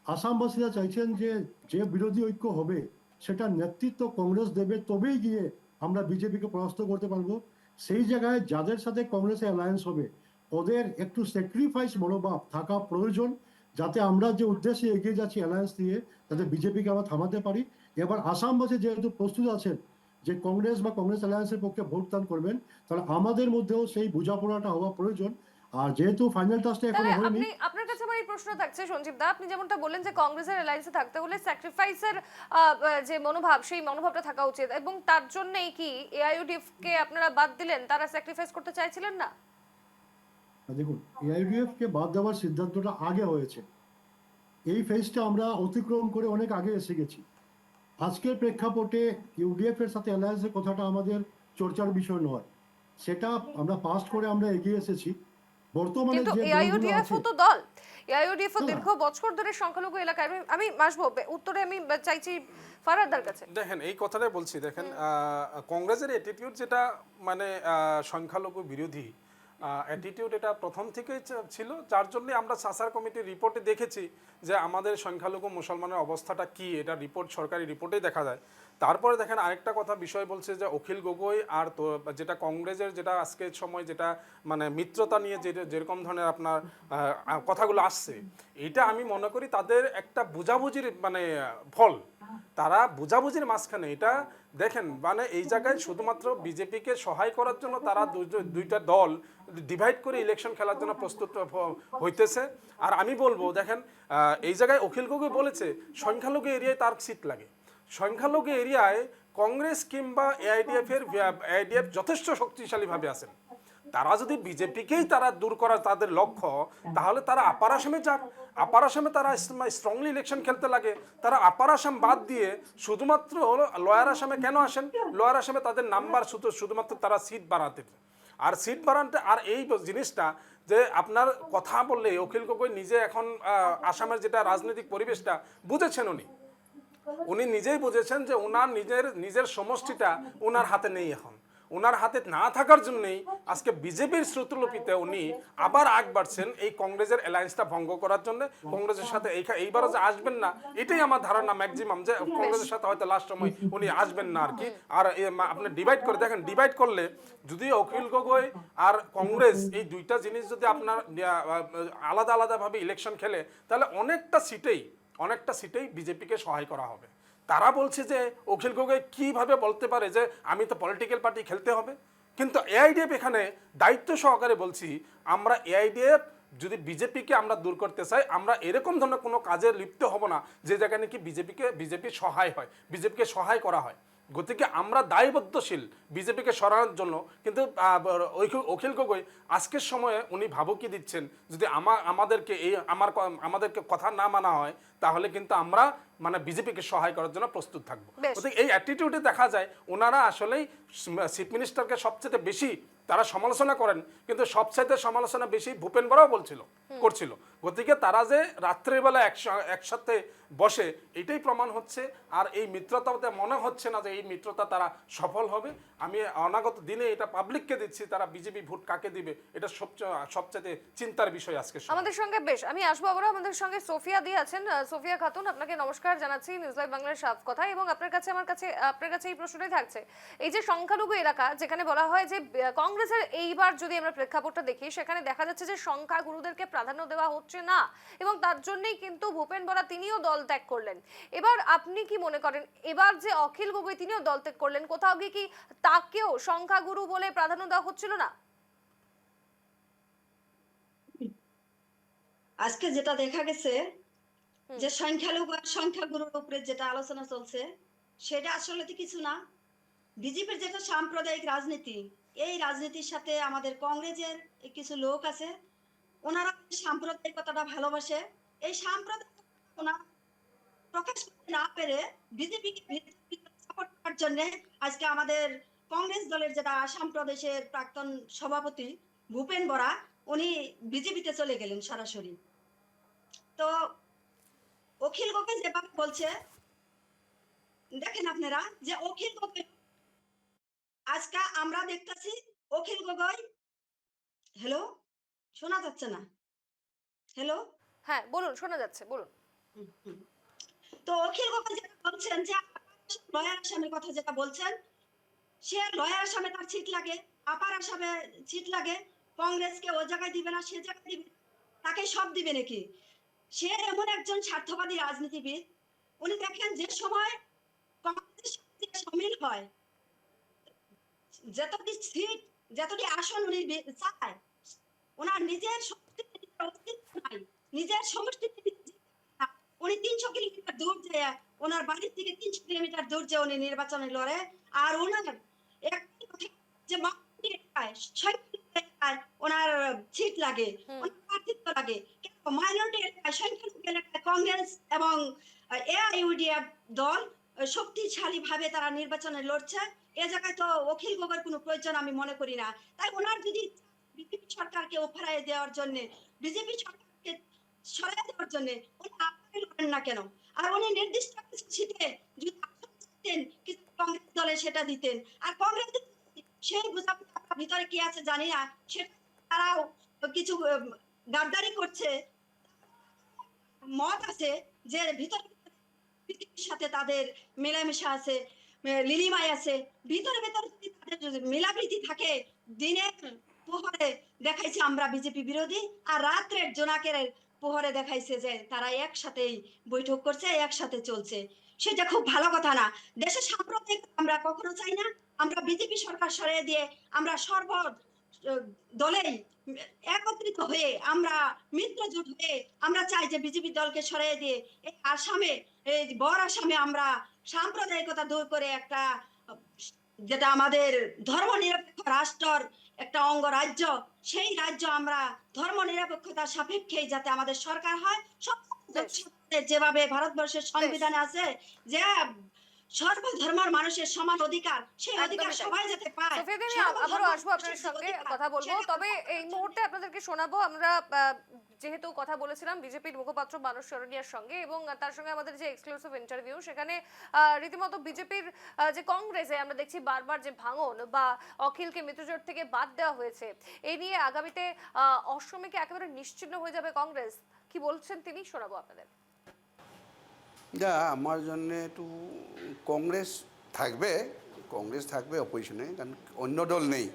আসামবাসীরা চাইছেন যে যে বিরোধী ঐক্য হবে সেটা নেতৃত্ব কংগ্রেস দেবে, তবেই গিয়ে আমরা বিজেপিকে পরাস্ত করতে পারবো। সেই জায়গায় যাদের সাথে কংগ্রেসের অ্যালায়েন্স হবে ওদের একটু স্যাক্রিফাইস মনোভাব থাকা প্রয়োজন, যাতে আমরা যে উদ্দেশ্যে এগিয়ে যাচ্ছি অ্যালায়েন্স দিয়ে যাতে বিজেপিকে আমরা থামাতে পারি। এবার আসামবাসী যেহেতু প্রস্তুত আছেন যে কংগ্রেস বা কংগ্রেস অ্যালায়েন্সের পক্ষে ভোটদান করবেন, তাহলে আমাদের মধ্যেও সেই বোঝাপড়াটা হওয়া প্রয়োজন। আর যেহেতু ফাইনাল টাস্কটা এখনো হয়নি, আপনি আপনার কাছে আমার এই প্রশ্ন থাকছে সঞ্জীব দা, আপনি যেমনটা বললেন যে কংগ্রেসের অ্যালায়েন্সে থাকতে হলে স্যাক্রিফাইসের যে মনোভাব সেই মনোভাবটা থাকা উচিত, এবং তার জন্যই কি এআইইউডিএফ কে আপনারা বাদ দিলেন? তারা স্যাক্রিফাইস করতে চাইছিলেন না? দেখুন, এআইইউডিএফ কে বাদ দেওয়ার সিদ্ধান্তটা আগে হয়েছে, এই ফেজটা আমরা অতিক্রম করে অনেক আগে এসে গেছি। আজকের প্রেক্ষাপটে ইউডিএফ এর সাথে অ্যালায়েন্সের কথাটা আমাদের চর্চার বিষয় নয়, সেটা আমরা পাস্ট করে আমরা এগিয়ে এসেছি। বর্তমানে কিন্তু যে এআইইউডিএফ তো দল, এআইইউডিএফ দীর্ঘ বছর ধরে সংখ্যালঘু এলাকায়, আমি আসবো উত্তরে, আমি চাইছি ফারহাদার কাছে। দেখেন এই কথাটাই বলছি, দেখেন কংগ্রেসের অ্যাটিটিউড যেটা মানে সংখ্যালঘু বিরোধী অ্যাটিটিউড এটা প্রথম থেকেই ছিল, যার জন্য আমরা সাসার কমিটির রিপোর্টে দেখেছি যে আমাদের সংখ্যালঘু মুসলমানের অবস্থাটা কি, এটা রিপোর্ট সরকারি রিপোর্টেই দেখা যায়। তারপরে দেখেন আরেকটা কথা বিষয় বলছে যে অখিল গগৈ আর তো যেটা কংগ্রেসের যেটা আজকের সময় যেটা মানে মিত্রতা নিয়ে যেরকম ধরনের আপনার কথাগুলো আসছে, এটা আমি মনে করি তাদের একটা বুঝাবুঝির মানে ফল। তারা বুঝাবুঝির মাঝখানে এটা দেখেন মানে এই জায়গায় শুধুমাত্র বিজেপিকে সহায় করার জন্য তারা দুইটা দল ডিভাইড করে ইলেকশন খেলার জন্য প্রস্তুত হইতেছে। আর আমি বলবো দেখেন এই জায়গায় অখিল গগৈ বলেছে সংখ্যালঘু এরিয়ায় তার সিট লাগে। সংখ্যালঘু এরিয়ায় কংগ্রেস কিংবা এআইডিএফ যথেষ্ট শক্তিশালীভাবে আছেন। তারা যদি বিজেপিকেই তারা দূর করার তাদের লক্ষ্য, তাহলে তারা আপার আসামে যাক। আপার আসামে তারা স্ট্রংলি ইলেকশন খেলতে লাগে। তারা আপার আসাম বাদ দিয়ে শুধুমাত্র লোয়ার আসামে কেন আসেন? লোয়ার আসামে তাদের নাম্বার শুধুমাত্র তারা সিট বাড়াতে, আর সিট বাড়াতে আর এই জিনিসটা যে আপনার কথা বললে অখিল গগৈ নিজে এখন আসামের যেটা রাজনৈতিক পরিবেশটা বুঝেছেন, উনি নিজেই বুঝেছেন যে ওনার নিজের সমষ্টিটা ওনার হাতে নেই। এখন ওনার হাতে না থাকার জন্যই আজকে বিজেপির শ্রুতলিপিতে উনি আবার আগ বাড়ছেন এই কংগ্রেসের অ্যালায়েন্সটা ভঙ্গ করার জন্য। কংগ্রেসের সাথে এইবারও যে আসবেন না, এটাই আমার ধারণা ম্যাক্সিমাম, যে কংগ্রেসের সাথে হয়তো লাস্ট সময় উনি আসবেন না আর কি। আর আপনি ডিভাইড করে দেখেন, ডিভাইড করলে যদি অখিল গগৈ আর কংগ্রেস এই দুইটা জিনিস যদি আপনার আলাদা আলাদাভাবে ইলেকশন খেলে, তাহলে অনেকটা সিটেই বিজেপিকে সহায় করা হবে। তারা বলছে যে অখিল গগৈ কিভাবে বলতে পারে যে আমি তো পলিটিক্যাল পার্টি খেলতে হবে, কিন্তু এআইডিএফ এখানে দায়িত্ব সহকারে বলছি আমরা এআইডিএফ যদি বিজেপিকে আমরা দূর করতে চাই, আমরা এরকম ধরনের কোনো কাজে লিপ্ত হব না যে জায়গায় নাকি বিজেপি সহায় হয়, বিজেপিকে সহায় করা হয়। গতিকে আমরা দায়বদ্ধশীল বিজেপিকে সরানোর জন্য। কিন্তু অখিল গগৈ আজকের সময়ে উনি ভাবুকি দিচ্ছেন, যদি আমাদেরকে কথা না মানা হয় তাহলে কিন্তু আমরা মানে বিজেপিকে সহায় করার জন্য প্রস্তুত থাকবো। গতিকে এই অ্যাটিটিউডে দেখা যায় ওনারা আসলেই চিফ মিনিস্টারকে সবচেয়ে বেশি তারা সমালোচনা করেন, কিন্তু সবচাইতে সমালোচনা বেশি ভূপেন বরাও করছিল। গতিকে তারা যে রাত্রিবেলা একসাথে বসে, এটাই প্রমাণ হচ্ছে। আর এই মিত্রতাতে মনে হচ্ছে না যে এই মিত্রতা তারা সফল হবে। আমি অনাগত দিনে এটা পাবলিককে দিচ্ছি, তারা বিজেপি ভোট কাকে দিবে এটা সবচেয়ে চিন্তার বিষয় আজকে। আমাদের সঙ্গে বেশ আমি আসবো আবার, আমাদের সঙ্গে সোফিয়া দি আছেন। সোফিয়া খাতুন, আপনাকে নমস্কার জানাচ্ছি নিউজ লাইভ বাংলার সাফ কথা। এবং আপনার কাছে এই প্রশ্নটাই থাকছে, এই যে সংখ্যালঘু এলাকা যেখানে বলা হয় যে কংগ্রেসের এইবার যদি আমরা প্রেক্ষাপটটা দেখি, সেখানে দেখা যাচ্ছে যে সংখ্যাগুরুদেরকে প্রাধান্য দেওয়া হচ্ছে না, এবং তার জন্যই কিন্তু ভূপেন বরা তিনিও দল ত্যাগ করলেন। এবার আপনি কি মনে করেন, এবার যে অখিল গগৈ তিনিও দল ত্যাগ করলেন, কোথাও গিয়ে কি তাকেও সংখ্যাগুরু বলে প্রাধান্য দেওয়া হচ্ছিল না? আজকে যেটা দেখা গেছে যে সংখ্যালঘু আর সংখ্যাগুরুর উপরে যেটা আলোচনা চলছে, সেটা আসলে তো কিছু না। বিজেপির যেটা সাম্প্রদায়িক রাজনীতি, এই রাজনীতির সাথে আমাদের কংগ্রেসের কিছু লোক আছে, ওনারা সাম্প্রদায়িকতাটা ভালোবাসে। এই সাম্প্রদায়িকতা ওনারা প্রকাশ করতে না পেরে বিজেপিকে সাপোর্ট করার জন্য আজকে আমাদের কংগ্রেস দলের যেটা আসাম প্রদেশের প্রাক্তন সভাপতি ভূপেন বরা, উনি বিজেপিতে চলে গেলেন সরাসরি। তো অখিল গগৈ যেভাবে বলছে, দেখেন আপনারা যে অখিল গগৈ আজকে আমরা দেখতেছি অখিল গগৈ, হ্যালো শোনা যাচ্ছে না? হ্যালো, হ্যাঁ বলুন, শোনা যাচ্ছে, বলুন। তো অখিল গগৈ যেটা বলছেন যে লয়ার আসামের কথা যেটা বলছেন, সে লয়ার আসামে তার সিট লাগে, আপার আসামে সিট লাগে, কংগ্রেসকে ও জায়গায় দিবে না, সে জায়গায় দিবে, তাকে সব দিবে নাকি? সে এমন একজন স্বার্থবাদী রাজনীতিবিদ। উনি দেখেন যে সময় কংগ্রেসের সাথে সামিল হয়, যতটি সিট যতটি আসন উনি চায়, ওনার নিজের অস্তিত্ব নাই, নিজের সমষ্টিতে উনি 300 কিলোমিটার দূর যে ওনার বাড়ির থেকে 300 কিলোমিটার দূর যে উনি নির্বাচনে লড়ে। আর ওনার একটাই কথা যে ওনার সিট লাগে, ওনার প্রার্থিত্ব লাগে। মাইনরিটি এলাকায়, সংখ্যালঘু এলাকায় কংগ্রেস এবং এআইইউডিএফ দল শক্তিশালী ভাবে তারা নির্বাচনে লড়ছে। এ জায়গায় তো অখিল গগৈর কোনো প্রয়োজন আমি মনে করি না। তাই ওনার যদি বিজেপি সরকারকে ওফারায় দেওয়ার জন্য, বিজেপি সরকারকে সরাই দেওয়ার জন্য উনি আপনাকে লড়েন না কেন? আর উনি নির্দিষ্ট কিছু সিটে যদি কিছু কংগ্রেস দলে সেটা দিতেন, আর কংগ্রেস সেই বোঝাপড়া ভিতরে কি আছে জানি না, সেটা তারাও কিছু গাদ্দারি করছে, মত আছে যে ভিতরে পৃথিবীর সাথে তাদের মেলামেশা আছে, লিলিমাই আছে, ভিতরে ভেতরে যদি তাদের মিলাপ্রীতি থাকে, দিনের পোহরে দেখাইছে আমরা বিজেপি বিরোধী, আর রাত্রের জোনাকের পোহরে দেখাইছে যে তারা একসাথেই বৈঠক করছে, একসাথে চলছে। সেটা খুব ভালো কথা না। দেশে সাম্প্রদায়িক আমরা কখনো চাই না। আমরা বিজেপি সরকার সরিয়ে দিয়ে আমরা সর্ব দলেই একত্রিত হয়ে, আমরা মিত্র জোট হয়ে আমরা চাই যে বিজেপি দলকে সরিয়ে দিয়ে এই আসামে, এই বড় আসামে আমরা সাম্প্রদায়িকতা দূর করে একটা যেটা আমাদের ধর্মনিরপেক্ষ রাষ্ট্র, একটা অঙ্গরাজ্য, সেই রাজ্য আমরা ধর্মনিরপেক্ষতার সাপেক্ষেই যাতে আমাদের সরকার হয়। যেভাবে ভারতবর্ষের সংবিধানে আছে যে সর্বধর্মের মানুষের সমান অধিকার, সেই অধিকার সবাই যাতে পায়। সোফিয়া দেবী, আবারও আসবো আপনার সঙ্গে কথা বলবো, তবে এই মুহূর্তে আপনাদেরকে শোনাবো আমরা যেহেতু কথা বলেছিলাম বিজেপির মুখপাত্র মানস সরনিয়ার সঙ্গে, এবং তার সঙ্গে আমাদের যে এক্সক্লুসিভ ইন্টারভিউ, সেখানে রীতিমতো বিজেপির যে কংগ্রেসে আমরা দেখছি বারবার যে ভাঙন বা অখিলকে মিত্রজোট থেকে বাদ দেওয়া হয়েছে, এই নিয়ে আগামীতে অসমে কি একেবারে নিশ্চিহ্ন হয়ে যাবে কংগ্রেস, কি বলছেন তিনি, শোনাবো আপনাদের। যা আমার জন্য একটু কংগ্রেস থাকবে অপোজিশনে, কারণ অন্য দল নেই।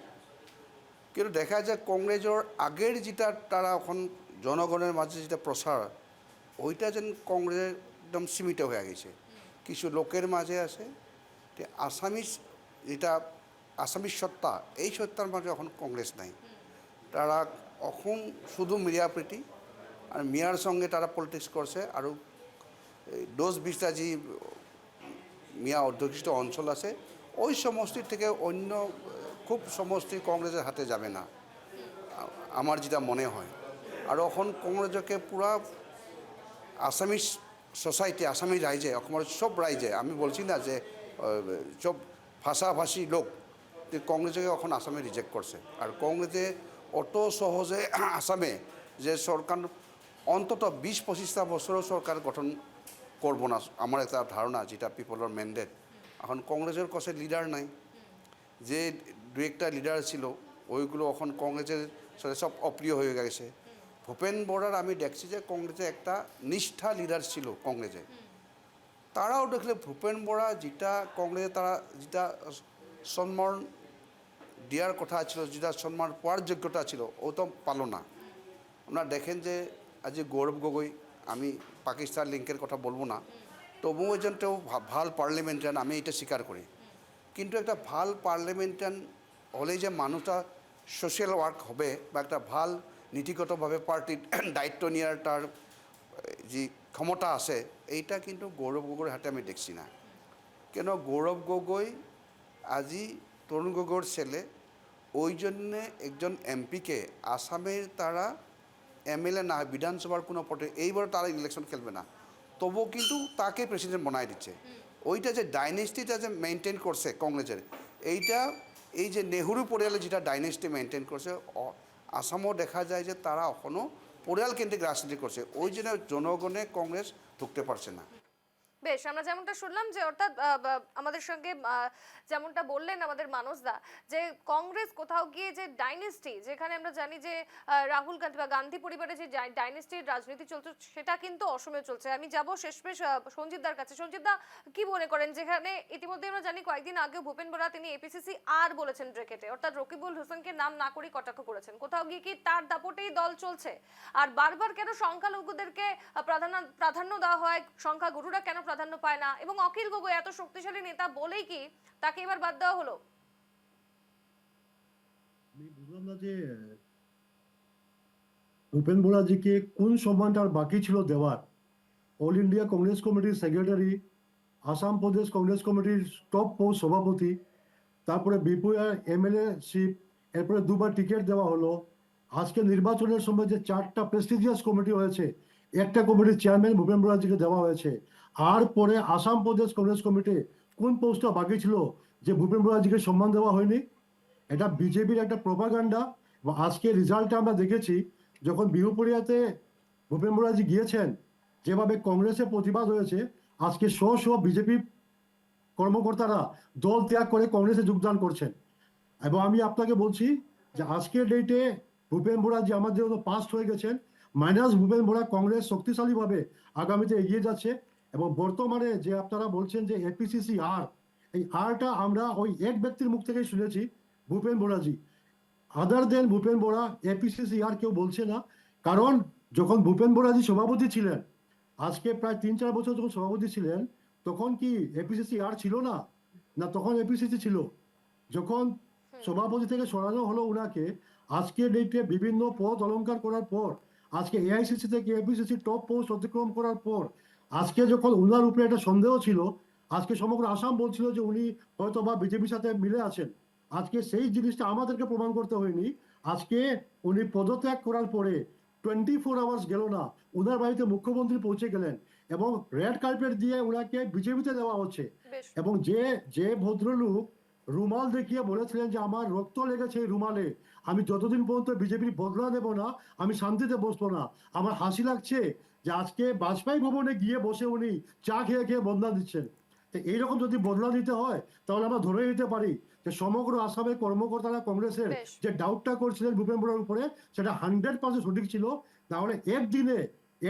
কিন্তু দেখা যায় কংগ্রেসের আগের যেটা তারা এখন জনগণের মাঝে যেটা প্রসার, ওইটা যেন কংগ্রেসের একদম সীমিত হয়ে গেছে, কিছু লোকের মাঝে আছে। আসামিস সত্তা, এই সত্তার মাঝে এখন কংগ্রেস নাই। তারা এখন শুধু মিডিয়াপ্রীতি, আর মিয়ার সঙ্গে তারা পলিটিক্স করছে। আর 10-20টা যে মিয়া অধ্যুষিত অঞ্চল আছে, ওই সমষ্টির থেকে অন্য খুব সমষ্টি কংগ্রেসের হাতে যাবে না, আমার যেটা মনে হয়। আর এখন কংগ্রেসকে পুরা আসামিস সোসাইটি, আসামি রাইজে, অসমৰ সব রাইজে, আমি বলছি না যে সব ভাষাভাষী লোক কংগ্রেসকে এখন আসামে রিজেক্ট করছে। আর কংগ্রেসে অত সহজে আসামে যে সরকার অন্তত 20-25টা বছরও সরকার গঠন করব না, আমার একটা ধারণা, যেটা পিপলের ম্যান্ডেট। এখন কংগ্রেসের কাছে লিডার নাই, যে দু একটা লিডার ছিল ওইগুলো এখন কংগ্রেসের সাথে সব অপ্রিয় হয়ে গেছে। ভূপেন বরার আমি দেখছি যে কংগ্রেসে একটা নিষ্ঠা লিডার ছিল কংগ্রেসে, তারাও দেখলে ভূপেন বরা যেটা কংগ্রেসে তারা যেটা সম্মান দেওয়ার কথা ছিল, যেটা সম্মান পাওয়ার যোগ্যতা ছিল, ও তো পালো না। আপনারা দেখেন যে আজ গৌরব গগৈ, আমি পাকিস্তান লিঙ্কের কথা বলবো না, তবুও একজনটাও ভাল পার্লামেন্টারিয়ান, আমি এটা স্বীকার করি। কিন্তু একটা ভাল পার্লামেন্টারিয়ান হলেই যে মানুষটা সোশ্যাল ওয়ার্ক হবে বা একটা ভাল নীতিগতভাবে পার্টির দায়িত্ব নেওয়ার তার যে ক্ষমতা আছে, এইটা কিন্তু গৌরব গগৈর হাতে আমি দেখছি না। কেন গৌরব গগৈ আজি তরুণ গগৈর ছেলে, ওই জন্যে একজন এমপিকে আসামের তারা এমএলএ না হয়, বিধানসভার কোনো পটে এইবার তারা ইলেকশন খেলবে না, তবুও কিন্তু তাকে প্রেসিডেন্ট বানায় দিচ্ছে। ওইটা যে ডাইনেস্টিটা যে মেনটেন করছে কংগ্রেসের, এইটা এই যে নেহরু পরিয়ালে যেটা ডাইনেস্টি মেনটেন করছে, আসামও দেখা যায় যে তারা এখনও পরিয়াল কেন্দ্রিক রাজনীতি করছে, ওই জন্য জনগণে কংগ্রেস ঢুকতে পারছে না। বেশ, আমরা যেমনটা শুনলাম যে অর্থাৎ আমাদের সঙ্গে যেমনটা বললেন আমাদের মানসদা, যে কংগ্রেস কোথাও গিয়ে যে ডাইনেস্টি, যেখানে আমরা জানি যে রাহুল গান্ধী বা গান্ধী পরিবারের যে ডাইনেস্টির রাজনীতি চলছে, সেটা কিন্তু অসমে চলছে। আমি যাব শেষমেশ সঞ্জিতদার কাছে। সঞ্জিতদা, কি মনে করেন, যেখানে ইতিমধ্যে আমরা জানি কয়েকদিন আগেও ভূপেন বরা তিনি এপিসিসি আর বলেছেন ব্রেকেটে, অর্থাৎ রকিবুল হোসেনকে নাম না করে কটাক্ষ করেছেন, কোথাও গিয়ে কি তার দাপটেই দল চলছে? আর বারবার কেন সংখ্যালঘুদেরকে প্রাধান্য দেওয়া হয়, সংখ্যাগুরুরা কেন প্রাধান্য পায় না, এবং অখিল গগৈ এত শক্তিশালী নেতা বলেই কি তাকে এবার বাদ দেওয়া হলো? আমি বুঝলাম না যে ভূপেন বোরাজিকে কোন সম্মানটা আর বাকি ছিল দেওয়ার। অল ইন্ডিয়া কংগ্রেস কমিটির সেক্রেটারি, আসাম প্রদেশ কংগ্রেস কমিটির টপ পোস্ট সভাপতি, তারপরে বিপুয়ার এমএলএ শিপ, এরপরে দুবার টিকিট দেওয়া হলো। আজকে নির্বাচনের সময় যে 4টা প্রেস্টিজিয়াস কমিটি হয়েছে, একটা কমিটির চেয়ারম্যান ভূপেন বোরাজিকে দেওয়া হয়েছে। আর পরে আসাম প্রদেশ কংগ্রেস কমিটি কোন পোস্টটা বাকি ছিল যে ভূপেন বোরাজিকে সম্মান দেওয়া হয়নি? এটা বিজেপির একটা প্রোপাগান্ডা। এবং আজকে রেজাল্টটা আমরা দেখেছি, যখন বিহুপুরিয়াতে ভূপেন বোরাজি গিয়েছেন, যেভাবে কংগ্রেসের প্রতিবাদ হয়েছে, আজকে বিজেপি কর্মকর্তারা দল ত্যাগ করে কংগ্রেসে যোগদান করছেন। এবং আমি আপনাকে বলছি যে আজকের ডেটে ভূপেন বোরা যে আমাদের জন্য পাস্ট হয়ে গেছেন, মাইনাস ভূপেন বোরা কংগ্রেস শক্তিশালীভাবে আগামীতে এগিয়ে যাচ্ছে। এবং বর্তমানে যে আপনারা বলছেন যে এপিসিসি আর, এই আরটা আমরা ওই এক ব্যক্তির মুখ থেকেই শুনেছি, ভূপেন বোরাজি। আদার দেন ভূপেন বোরা এপিসিসি আর কেউ বলছে না। কারণ যখন ভূপেন বোরাজি সভাপতি ছিলেন, আজকে প্রায় 3-4 বছর যখন সভাপতি ছিলেন, তখন কি এপিসিসি আর ছিল না? না তখন এপিসিসি ছিল। যখন সভাপতি থেকে সরানো হলো উনাকে, আজকের ডেটে বিভিন্ন পদ অলংকার করার পর, আজকে এআইসিসি থেকে এপিসিসি টপ পোস্ট অতিক্রম করার পর, আজকে যখন উনার উপরে একটা সন্দেহ ছিল, আজকে সমগ্র আসাম বলছিল যে উনি হয়তো বা বিজেপির সাথে মিলে আছেন। আজকে সেই জিনিসটা আমাদেরকে প্রমাণ করতে হয়নি। আজকে উনি পদত্যাগ করার পরে 24 আওয়ার্স গেল না, উনার বাড়িতে মুখ্যমন্ত্রী পৌঁছে গেলেন এবং রেড কার্পেট দিয়ে উনাকে বিজেপিতে দেওয়া হচ্ছে। বেশ। এবং যে ভদ্রলোক রুমাল দেখিয়ে বলেছিলেন যে আমার রক্ত লেগেছে এই রুমালে, আমি যতদিন পর্যন্ত বিজেপির বদলা নেব না, আমি শান্তিতে বসবো না। আমার হাসি লাগছে যে আজকে বাজপেয়ী ভবনে গিয়ে বসে উনি চা খেয়ে খেয়ে বদলা দিচ্ছেন। তো এইরকম যদি বদলা নিতে হয়, তাহলে আমরা ধরে নিতে পারি যে সমগ্র আসামের কর্মকর্তারা কংগ্রেসের বেশ। যে ডাউটটা করছিলেন ভূপেন বোরার উপরে, সেটা 100% সঠিক ছিল। তাহলে একদিনে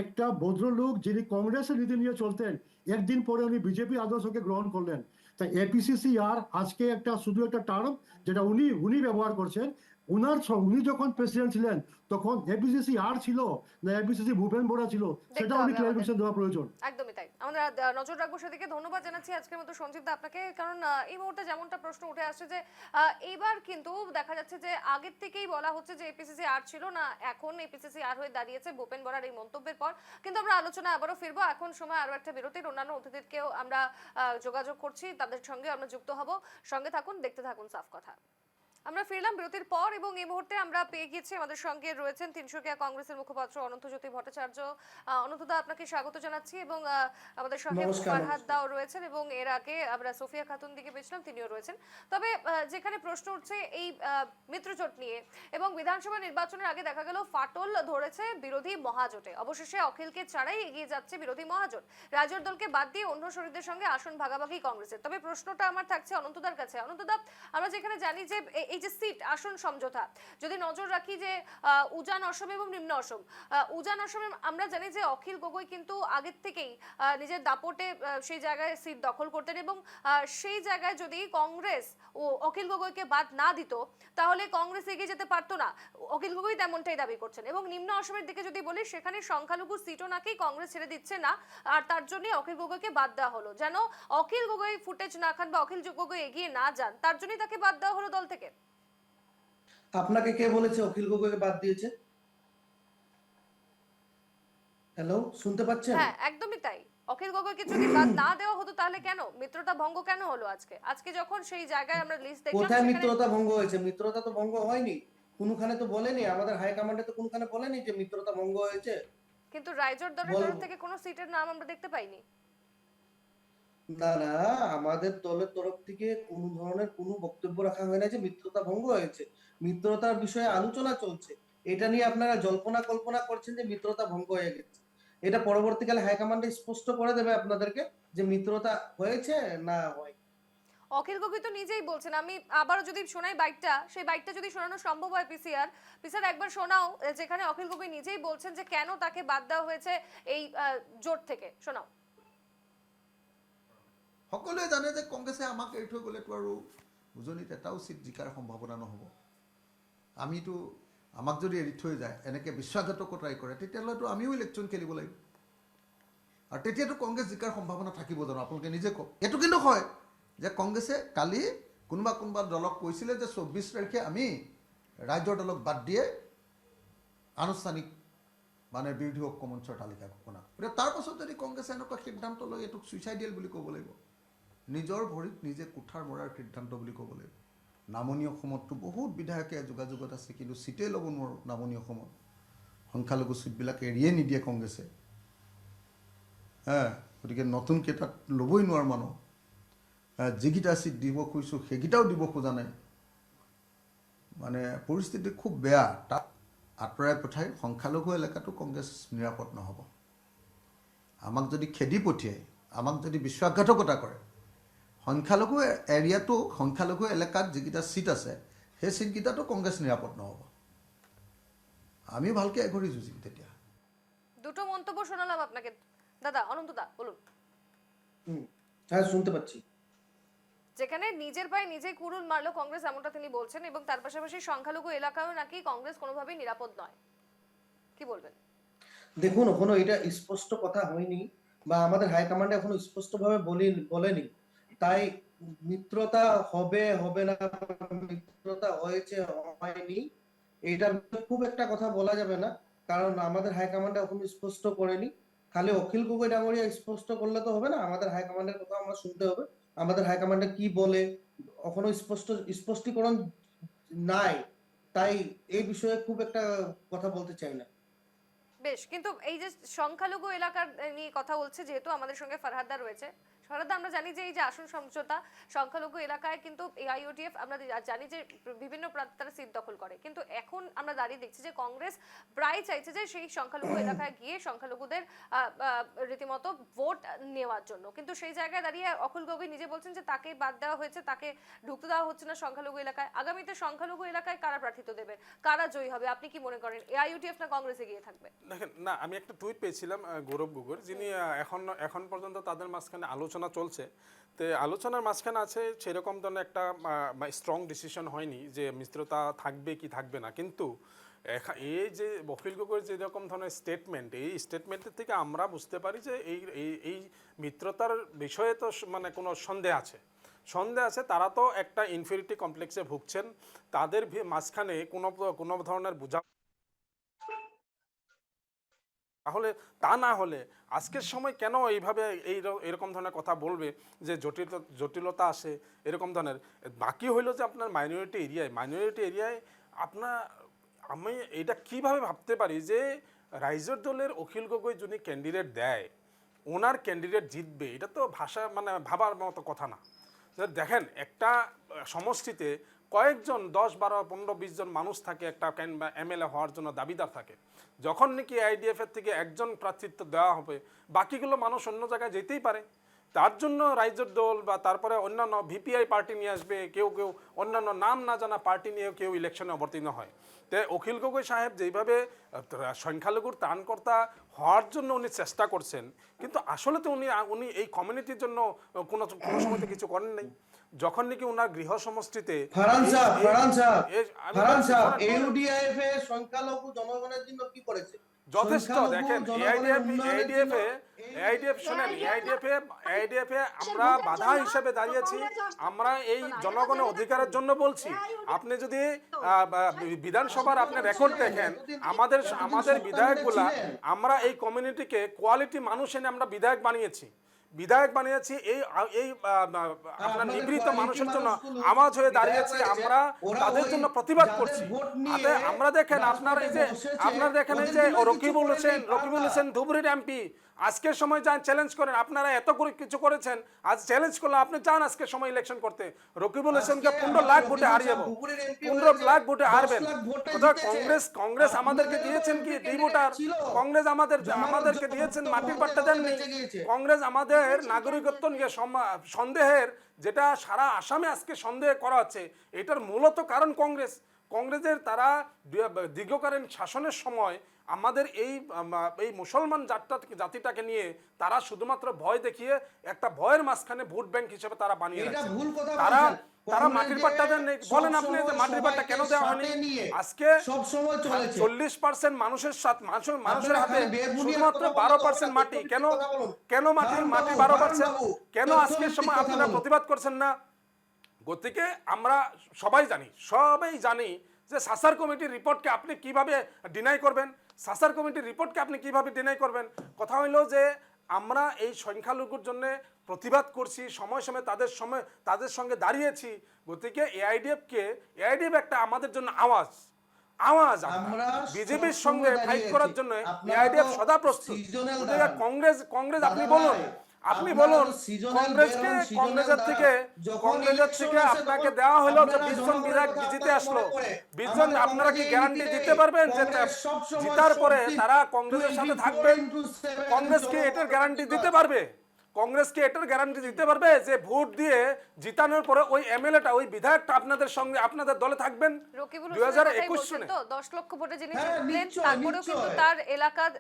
একটা ভদ্রলোক যিনি কংগ্রেসের নীতি নিয়ে চলতেন, একদিন পরে উনি বিজেপি আদর্শকে গ্রহণ করলেন। তাই এপিসিসি আর আজকে একটা শুধু একটা টার্ম যেটা উনি ব্যবহার করছেন। উনি যখন প্রেসিডেন্ট ছিলেন তখন এপিসিসি আর ছিল না এপিসিসি ভূপেন বোরা ছিল, সেটা উনি হবে ক্লারিফিকেশন দেওয়া প্রয়োজন। একদমই তাই। আমরা নজর রাখবো সেদিকে। ধন্যবাদ জানাচ্ছি আজকের মতো সঞ্জীব দা আপনাকে। কারণ এই মুহূর্তে যেমনটা প্রশ্ন উঠে আসছে যে এইবার কিন্তু দেখা যাচ্ছে যে আগের থেকেই বলা হচ্ছে যে এপিসিসি আর ছিল না, এখন এপিসিসি আর হয়ে দাঁড়িয়েছে ভূপেন বরার এই মন্তব্যের পর। কিন্তু আমরা আলোচনা আবারও ফিরবো। এখন সময় আরো একটা বিরতির। অন্যান্য অতিথিদেরকেও আমরা যোগাযোগ করছি, তাদের সঙ্গে আমরা যুক্ত হব। সঙ্গে থাকুন, দেখতে থাকুন সাফ কথা। আমরা ফিরলাম বিরতির পর এবং এই মুহূর্তে আমরা পেয়ে গেছি, আমাদের সঙ্গে রয়েছেন তিনসুকিয়া কংগ্রেসের মুখপাত্র অনন্তজ্যোতি ভট্টাচার্য। অনন্তদা, আপনাকে স্বাগত জানাচ্ছি। এবং আমাদের সঙ্গে ফারহাদ দাও রয়েছেন এবং এর আগে আমরা সোফিয়া খাতুন দিকে পেয়েছিলাম, তিনিও রয়েছেন। তবে যেখানে প্রশ্ন উঠছে এই মিত্রজোট নিয়ে, এবং বিধানসভা নির্বাচনের আগে দেখা গেল ফাটল ধরেছে বিরোধী মহাজোটে। অবশেষে অখিলকে ছাড়াই এগিয়ে যাচ্ছে বিরোধী মহাজোট। রাজ্যের দলকে বাদ দিয়ে অন্য শরীরদের সঙ্গে আসন ভাগাভাগি কংগ্রেসের। তবে প্রশ্নটা আমার থাকছে অনন্তদার কাছে। অনন্তদা, আমরা যেখানে জানি যে এই যে সিট আসন সমঝোতা, যদি নজর রাখি যে উজান অসম এবং নিম্ন অসম, উজান অসমে আমরা জানি যে অখিল গগৈ কিন্তু আগের থেকেই নিজের দাপটে সেই জায়গায় সিট দখল করতেন এবং সেই জায়গায় যদি কংগ্রেস ও অখিল গগৈকে বাদ না দিত তাহলে কংগ্রেস এগিয়ে যেতে পারতো না। অখিল গগৈ তেমনটাই দাবি করছেন। এবং নিম্ন অসমের দিকে যদি বলি, সেখানে সংখ্যালঘু সিটও নাকি কংগ্রেস ছেড়ে দিচ্ছে না, আর তার জন্য অখিল গগৈকে বাদ দেওয়া হলো। যেন অখিল গগৈ ফুটেজ না খান বা অখিল গগৈ এগিয়ে না যান, তার জন্যই তাকে বাদ দেওয়া হলো দল থেকে। আপনাকে কে বলেছে অখিল গগৈকে বাদ দিয়েছে? হ্যালো, শুনতে পাচ্ছেন? হ্যাঁ, একদমই তাই। অখিল গগৈকে যদি বাদ না দেওয়া হতো তাহলে কেন মিত্রতা ভঙ্গ কেন হলো আজকে যখন সেই জায়গায় আমরা লিস্ট দেখলাম? কোথায় মিত্রতা ভঙ্গ হয়েছে? মিত্রতা তো ভঙ্গ হয়নি, কোনখানে তো বলেনি, আমাদের হাই কমান্ডে তো কোনখানে বলেনি যে মিত্রতা ভঙ্গ হয়েছে। কিন্তু রাইজোর দলের তরফ থেকে কোনো সিটের নাম আমরা দেখতে পাইনি। না না, আমাদের দলের তরফ থেকে কোনো ধরনের কোনো বক্তব্য রাখা হয় না যে মিত্রতা ভঙ্গ হয়েছে। মিত্রতার বিষয়ে আলোচনা চলছে, এটা নিয়ে আপনারা জল্পনা কল্পনা করছেন যে মিত্রতা ভঙ্গ হয়ে গেছে। এটা পরবর্তীকালে হাইকমান্ডে স্পষ্ট করে দেবে আপনাদেরকে যে মিত্রতা হয়েছে না হয়। অখিল গগৈ তো নিজেই বলছেন, আমি আবারও যদি শোনাই বাইকটা, সেই বাইকটা যদি শোনানো সম্ভব হয় পিসিআর একবার শোনাও, যেখানে অখিল গগৈ নিজেই বলছেন যে কেন তাকে বাদ দেওয়া হয়েছে এই জোট থেকে। শোনাও। সকলোৱে জানে যে কংগ্ৰেছে আমাক এৰি থৈ গ'লেতো আৰু উজনিত এটাও চিট জিকাৰ সম্ভাৱনা নহ'ব। আমিতো আমাক যদি এৰি থৈ যায়, এনেকৈ বিশ্বাসঘাতকো ট্ৰাই কৰে, তেতিয়াহ'লেতো আমিও ইলেকশ্যন খেলিব লাগিব। আৰু তেতিয়াতো কংগ্ৰেছ জিকাৰ সম্ভাৱনা থাকিব জানো? আপোনালোকে নিজে কওক। এইটো কিন্তু হয় যে কংগ্ৰেছে কালি কোনোবা দলক কৈছিলে যে 24 তাৰিখে আমি ৰাজ্যৰ দলক বাদ দিয়ে আনুষ্ঠানিক মানে বিৰোধী ঐক্য মঞ্চৰ তালিকা ঘোষণা কৰে। তাৰ পাছত যদি কংগ্ৰেছে এনেকুৱা সিদ্ধান্ত লয়, এইটোক ছুইচাইডিয়েল বুলি ক'ব লাগিব, নিজৰ ভৰিত নিজে কুঠাৰ মৰাৰ সিদ্ধান্ত বুলি ক'ব লাগিব। নামনি অসমততো বহুত বিধায়কে যোগাযোগত আছে, কিন্তু চিটেই ল'ব নোৱাৰোঁ নামনি অসমত। সংখ্যালঘু চিটবিলাক এৰিয়ে নিদিয়ে কংগ্ৰেছে। গতিকে নতুনকৈ তাত ল'বই নোৱাৰোঁ মানুহ। যিকেইটা চিট দিব খুজিছোঁ সেইকেইটাও দিব খোজা নাই। মানে পৰিস্থিতি খুব বেয়া। তাক আঁতৰাই পঠাই সংখ্যালঘু এলেকাটো কংগ্ৰেছ নিৰাপদ নহ'ব। আমাক যদি খেদি পঠিয়াই, আমাক যদি বিশ্বাসঘাতকতা কৰে, সংখ্যালঘু এৰিয়াটো সংখ্যালঘু এলেকাত যিকেইটা চিট আছে সেই চিটকেইটাতো কংগ্ৰেছ নিৰাপদ নহ'ব। আমি ভালকে এঘৰি যুঁজিম তেতিয়া। দুটো মন্তব্য শোনালাম আপনাকে। দাদা অনন্তদা বলুন। হ্যাঁ শুনতে পাচ্ছি। যেখানে নিজের পায়ে নিজেই কুড়ুল মারলো কংগ্রেস, এমনটা তিনি বলছেন, এবং তার পাশাপাশি সংখ্যালঘু এলাকায়ও নাকি কংগ্রেস কোনোভাবেই নিরাপদ নয়, কি বলবেন? দেখুন, ওখানে এটা স্পষ্ট কথা হয়নি বা আমাদের হাইকমান্ডে এখনো স্পষ্টভাবে বলেনি। তাই মিত্রতা হবে হবে না, মিত্রতা হয়েছে হয়নি, এইটার খুব একটা কথা বলা যাবে না, কারণ আমাদের হাইকমান্ডে এখনো স্পষ্ট করেনি। খালি অখিল গগৈ ডাঙরিয়া স্পষ্ট করলে তো হবে না, আমাদের হাইকমান্ডের কথা আমরা শুনতে হবে। আমাদের হাইকমান্ডে কি বলে এখনো স্পষ্টীকরণ নাই, তাই এই বিষয়ে খুব একটা কথা বলতে চাই না। বেশ, কিন্তু এই যে সংখ্যালঘু এলাকার নিয়ে কথা বলছে, যেহেতু আমাদের সঙ্গে ফারহাদদা রয়েছে, ফারহাদদা আমরা জানি যে এই যে আসন সমঝোতা সংখ্যালঘু এলাকায় কিন্তু এআইইউডিএফ আমরা জানি যে বিভিন্ন প্রান্তে তারা সিট দখল করে, কিন্তু এখন আমরা দাঁড়িয়ে দেখছি যে কংগ্রেস প্রায় চাইছে যে সেই সংখ্যালঘু এলাকায় গিয়ে সংখ্যালঘুদের রীতিমতো ভোট নেওয়ার জন্য, কিন্তু সেই জায়গায় দাঁড়িয়ে অখিল গগৈ নিজে বলছেন যে তাকে বাদ দেওয়া হয়েছে, তাকে ঢুকতে দেওয়া হচ্ছে না সংখ্যালঘু এলাকায়। আগামীতে সংখ্যালঘু এলাকায় কারা প্রার্থিত্ব দেবে, কারা জয়ী হবে, আপনি কি মনে করেন? এআইইউডিএফ না কংগ্রেসে গিয়ে থাকবে? দেখেন না, আমি একটা টুইট পেয়েছিলাম গৌরব গগৈর, যিনি এখন পর্যন্ত তাদের মাঝখানে আলোচনা চলছে, তো আলোচনার মাঝখানে আছে সেরকম ধরনের একটা স্ট্রং ডিসিশন হয়নি যে মিত্রতা থাকবে কি থাকবে না, কিন্তু এই যে অখিল গগৈর যেরকম ধরনের স্টেটমেন্ট, এই স্টেটমেন্টের থেকে আমরা বুঝতে পারি যে এই মিত্রতার বিষয়ে তো মানে কোনো সন্দেহ আছে। তারা তো একটা ইনফিরিটি কমপ্লেক্সে ভুগছেন, তাদের মাঝখানে কোনো ধরনের বোঝা, তাহলে তা না হলে আজকের সময় কেন এইভাবে এরকম ধরনের কথা বলবে যে জটিলতা আসে এরকম ধরনের। বাকি হইলো যে আপনার মাইনরিটি এরিয়ায় আমি এটা কিভাবে ভাবতে পারি যে রাইজর দলের অখিল গগৈ যিনি ক্যান্ডিডেট দেয় ওনার ক্যান্ডিডেট জিতবে, এটা তো ভাবার মতো কথা না। দেখেন একটা সমষ্টিতে কয়েকজন 10, 12, 15, 20 জন মানুষ থাকে একটা এমএলএ হওয়ার জন্য দাবিদার থাকে। যখন নাকি আইডিএফ এর থেকে একজন প্রার্থিত্ব দেওয়া হবে, বাকিগুলো মানুষ অন্য জায়গায় যেতেই পারে, তার জন্য রাইজর দল বা তারপরে অন্যান্য ভিপিআই পার্টি নিয়ে আসবে, কেউ অন্যান্য নাম না জানা পার্টি নিয়ে কেউ ইলেকশনে অবতীর্ণ হয়। তো অখিল গগৈ সাহেব যেইভাবে সংখ্যালঘুর ত্রাণকর্তা হওয়ার জন্য উনি চেষ্টা করছেন, কিন্তু আসলে তো উনি এই কমিউনিটির জন্য কোনো সময়তে কিছু করেন নাই। যখন নাকি ওনার গৃহ সমষ্টিতে ফারহান সাহেব এআইইউডিএফ এর সংখ্যালঘু জনগণের জন্য কি করেছে? যথেষ্ট। দেখেন এআইডিএফ আমরা বাধা হিসেবে দাঁড়িয়েছি, আমরা এই জনগণের অধিকারের জন্য বলছি। আপনি যদি বিধানসভার আপনি রেকর্ড দেখেন, আমাদের বিধায়কগুলা, আমরা এই কমিউনিটিকে কোয়ালিটি মানুষ এনে আমরা বিধায়ক বানিয়েছি, এই আপনার নিবৃত্ত মানুষের জন্য আওয়াজ হয়ে দাঁড়িয়েছি, আমরা তাদের জন্য প্রতিবাদ করছি। আমরা দেখেন আপনারা দেখেন এই যে রকিবুল হোসেন ধুবড়ির এমপি, আজকের সময় যান চ্যালেঞ্জ করেন, আপনারা এত করে কিছু করেছেন, আজ চ্যালেঞ্জ করলে আপনি যান আজকের সময় ইলেকশন করতে, রকিবুল হোসেনকে 15 লাখ ভোটে হারিয়ে 15 লাখ ভোটে হারবেন। কংগ্রেস আমাদেরকে দিয়েছেন কি ডিভোটার, কংগ্রেস আমাদেরকে দিয়েছেন মাটির পাট্টা দেননি। কংগ্রেস আমাদের নাগরিকত্ব নিয়ে সন্দেহের, যেটা সারা আসামে আজকে সন্দেহ করা হচ্ছে, এটার মূলত কারণ কংগ্রেসের তারা দীর্ঘকালীন শাসনের সময় আমাদের এই মুসলমান জাতিটাকে নিয়ে তারা শুধুমাত্র ভয় দেখিয়ে একটা ভয়ের মাঝখানে ভোট ব্যাংক হিসেবে তারা বানিয়ে রাখছে। তারা মাটির পাট্টা দেন। বলেন আপনি যে মাটির পাট্টা কেন দেওয়া হয়নি? আজকে 40% মানুষের হাতে শুধুমাত্র 12% মাটি। কেন মাটি 12%? কেন আজকের সময় আপনারা প্রতিবাদ করছেন না? গতিকে আমরা সবাই জানি যে সাসার কমিটির রিপোর্টকে আপনি কিভাবে ডিনাই করবেন। কথা হইল যে আমরা এই সংখ্যালঘুর জন্য প্রতিবাদ করছি, সময় তাদের সঙ্গে দাঁড়িয়েছি। গতিকে এআইডিএফ একটা আমাদের জন্য আওয়াজ। বিজেপির সঙ্গে ফাইট করার জন্য এআইডিএফ সদা প্রস্তুত। কংগ্রেস আপনি বলুন কংগ্রেসের থেকে আপনাকে দেওয়া হলো যে 20 জন বিধায়ক জিতে আসলো, 20 জন, আপনারা কি গ্যারান্টি দিতে পারবেন যে জিতার পরে তারা কংগ্রেসের সাথে থাকবেন? কংগ্রেস কি এটার গ্যারান্টি দিতে পারবে? কংগ্রেস কি এটার গ্যারান্টি দিতে পারবে যে ভোট দিয়ে জিতানোর পরে ওই এমএলএটা ওই বিধায়কটা আপনাদের সঙ্গে আপনাদের দলে থাকবেন রকিবুল 2021 বলছেন সনে? তো 10 লক্ষ ভোটে যিনি হ্যাঁ, জিতলেন নিশ্চয়, তারপরেও কিন্তু নিশ্চয়। তার এলাকার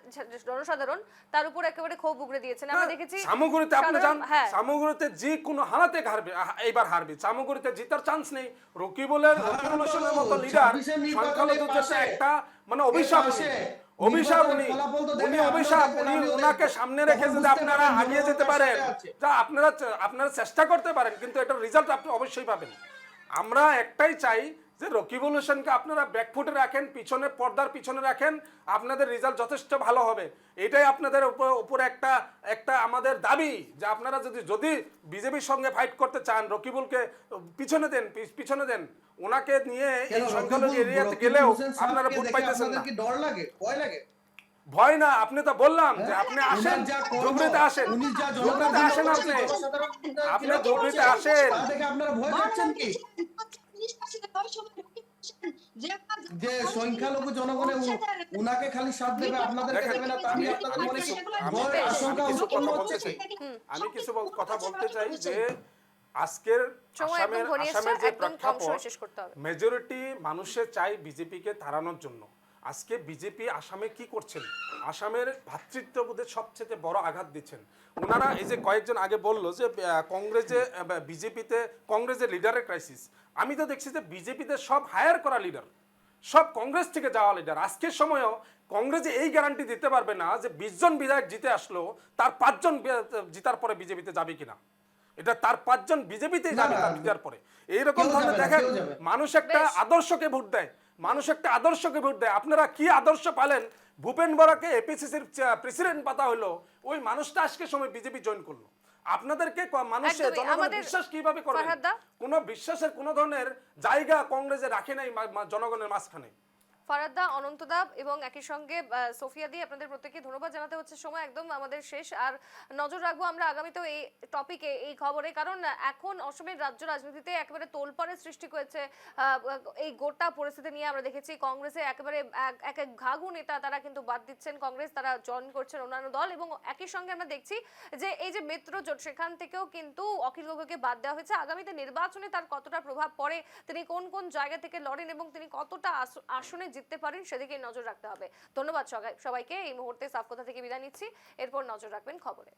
জনসাধারণ তার উপর একেবারে ক্ষোভ উগরে দিয়েছেন আমরা দেখেছি সামগ্রীতে আপনি সাধারণ- জান হ্যাঁ সামগ্রীতে যে কোনো হালাতে হারবে এইবার হারবে সামগ্রীতে জিতার চান্স নেই রকিবুলের হোসেনের মতো লিডার 26 এর নির্বাচনের সংখ্যালঘুদের পাশে, একটা মানে অভিশাপ পাশে অভিশাপ নির্বাচনের ফলাফল তো দেখে উনি আপনারা অভিশাপ দেখবেন, উনি আমি ওদের ওনাকে সামনে তখন রেখে যদি বুঝতে আপনারা পারবেন আগিয়ে যেতে জনগণ কার পারেন সাথে আছে। যা আপনারা চেষ্টা করতে পারেন কিন্তু এটার রেজাল্ট আপনি অবশ্যই পাবেন আমরা একটাই চাই যে রকিবুল হোসেনকে আপনারা ব্যাকফুটে রাখেন পিছনে পর্দার পিছনে রাখেন আপনাদের রেজাল্ট যথেষ্ট ভালো হবে এটাই আপনাদের উপরে একটা আমাদের দাবি যে আপনারা যদি বিজেপির সঙ্গে ফাইট করতে চান রকিবুলকে পিছনে দেন ওনাকে নিয়ে এই কেন সংখ্যালঘু এরিয়াতে রকিবুল গেলেও হোসেন আপনারা সাহেবকে ভোট দেখে পাইতেছেন আপনাদের না কি ডর লাগে, ভয় লাগে? ভয় না আপনি তো বললাম যে আপনি আসেন উনার যা কর্ম, ধুবড়িতে আসেন উনি যা ধুবড়িতে জনগণের আসেন করছেন, আপনি জনসাধারণ আপনি কিরকম ধুবড়িতে করছে, আসেন তা দেখে আপনারা ভয় পাচ্ছেন কি? যে সংখ্যালঘু জনগণে উনাকে খালি সাথ দেবে আপনাদেরকে দেবে না, তা আমি আপনাদের মনে কি ভয় আশঙ্কা কিছু উৎপন্ন কথা হচ্ছে বলতে চাই কি? আমি কিছু কথা বলতে চাই যে আজকের সময় একদম ঘনিয়ে এসছে, আসামের যে একদম কম প্রেক্ষাপট সময় শেষ করতে হবে। মেজরিটি মানুষের চাই বিজেপিকে তাড়ানোর জন্য আজকে বিজেপি আসামে কি করছেন আসামের ভ্রাতৃত্ববোধের সবচেয়ে বড় আঘাত দিচ্ছেন ওনারা এই যে কয়েকজন আগে বললো যে বিজেপিতে কংগ্রেসের লিডারের ক্রাইসিস আমি তো দেখছি যে বিজেপিতে সব হায়ার করা লিডার সব কংগ্রেস থেকে যাওয়া লিডার আজকের সময়ও কংগ্রেসে এই গ্যারান্টি দিতে পারবে না যে 20 জন বিধায়ক জিতে আসলো তার 5 জন জিতার পরে বিজেপিতে যাবে কিনা এটা তার 5 জন বিজেপিতে যাবে তার জিতার পরে এইরকম কেউ ধরনের যাবে না, দেখেন কেউ যাবে না। মানুষ একটা আদর্শকে ভোট দেয় আপনারা কি আদর্শ পালেন ভূপেন বরাকে এপিসিসির প্রেসিডেন্ট পাতা হলো ওই মানুষটা আজকে সময় বিজেপি জয়েন করলো আপনাদেরকে মানুষের একদমই, জনগণের আমাদের বিশ্বাস কিভাবে করবেন ফারহাদ দা। কোনো বিশ্বাসের কোনো ধরনের জায়গা কংগ্রেসে রাখে নাই জনগণের মাঝখানে ফারাদ্দা অনন্তদা এবং একই সঙ্গে সোফিয়া দি আপনাদের প্রত্যেককে ধন্যবাদ জানাতে হচ্ছে সময় একদম আমাদের শেষ আর নজর রাখবো আমরা আগামীতেও এই টপিকে এই খবরে কারণ এখন অসমের রাজ্য রাজনীতিতে একেবারে তোলপাড়ের সৃষ্টি হয়েছে এই গোটা পরিস্থিতি নিয়ে আমরা দেখেছি কংগ্রেসে একেবারে এক এক ঘাঘু নেতা তারা কিন্তু বাদ দিচ্ছেন কংগ্রেস তারা জয়েন করছেন অন্যান্য দল এবং একই সঙ্গে আমরা দেখছি যে এই যে মিত্র জোট সেখান থেকেও কিন্তু অখিল গগৈকে বাদ দেওয়া হয়েছে আগামীতে নির্বাচনে তার কতটা প্রভাব পড়ে তিনি কোন কোন জায়গা থেকে লড়েন এবং তিনি কতটা আসনে জিততে পারেন সেদিকে নজর রাখতে হবে ধন্যবাদ সবাইকে এই মুহূর্তে সাফ কথা থেকে বিদায় নিচ্ছি এরপর নজর রাখবেন খবরে।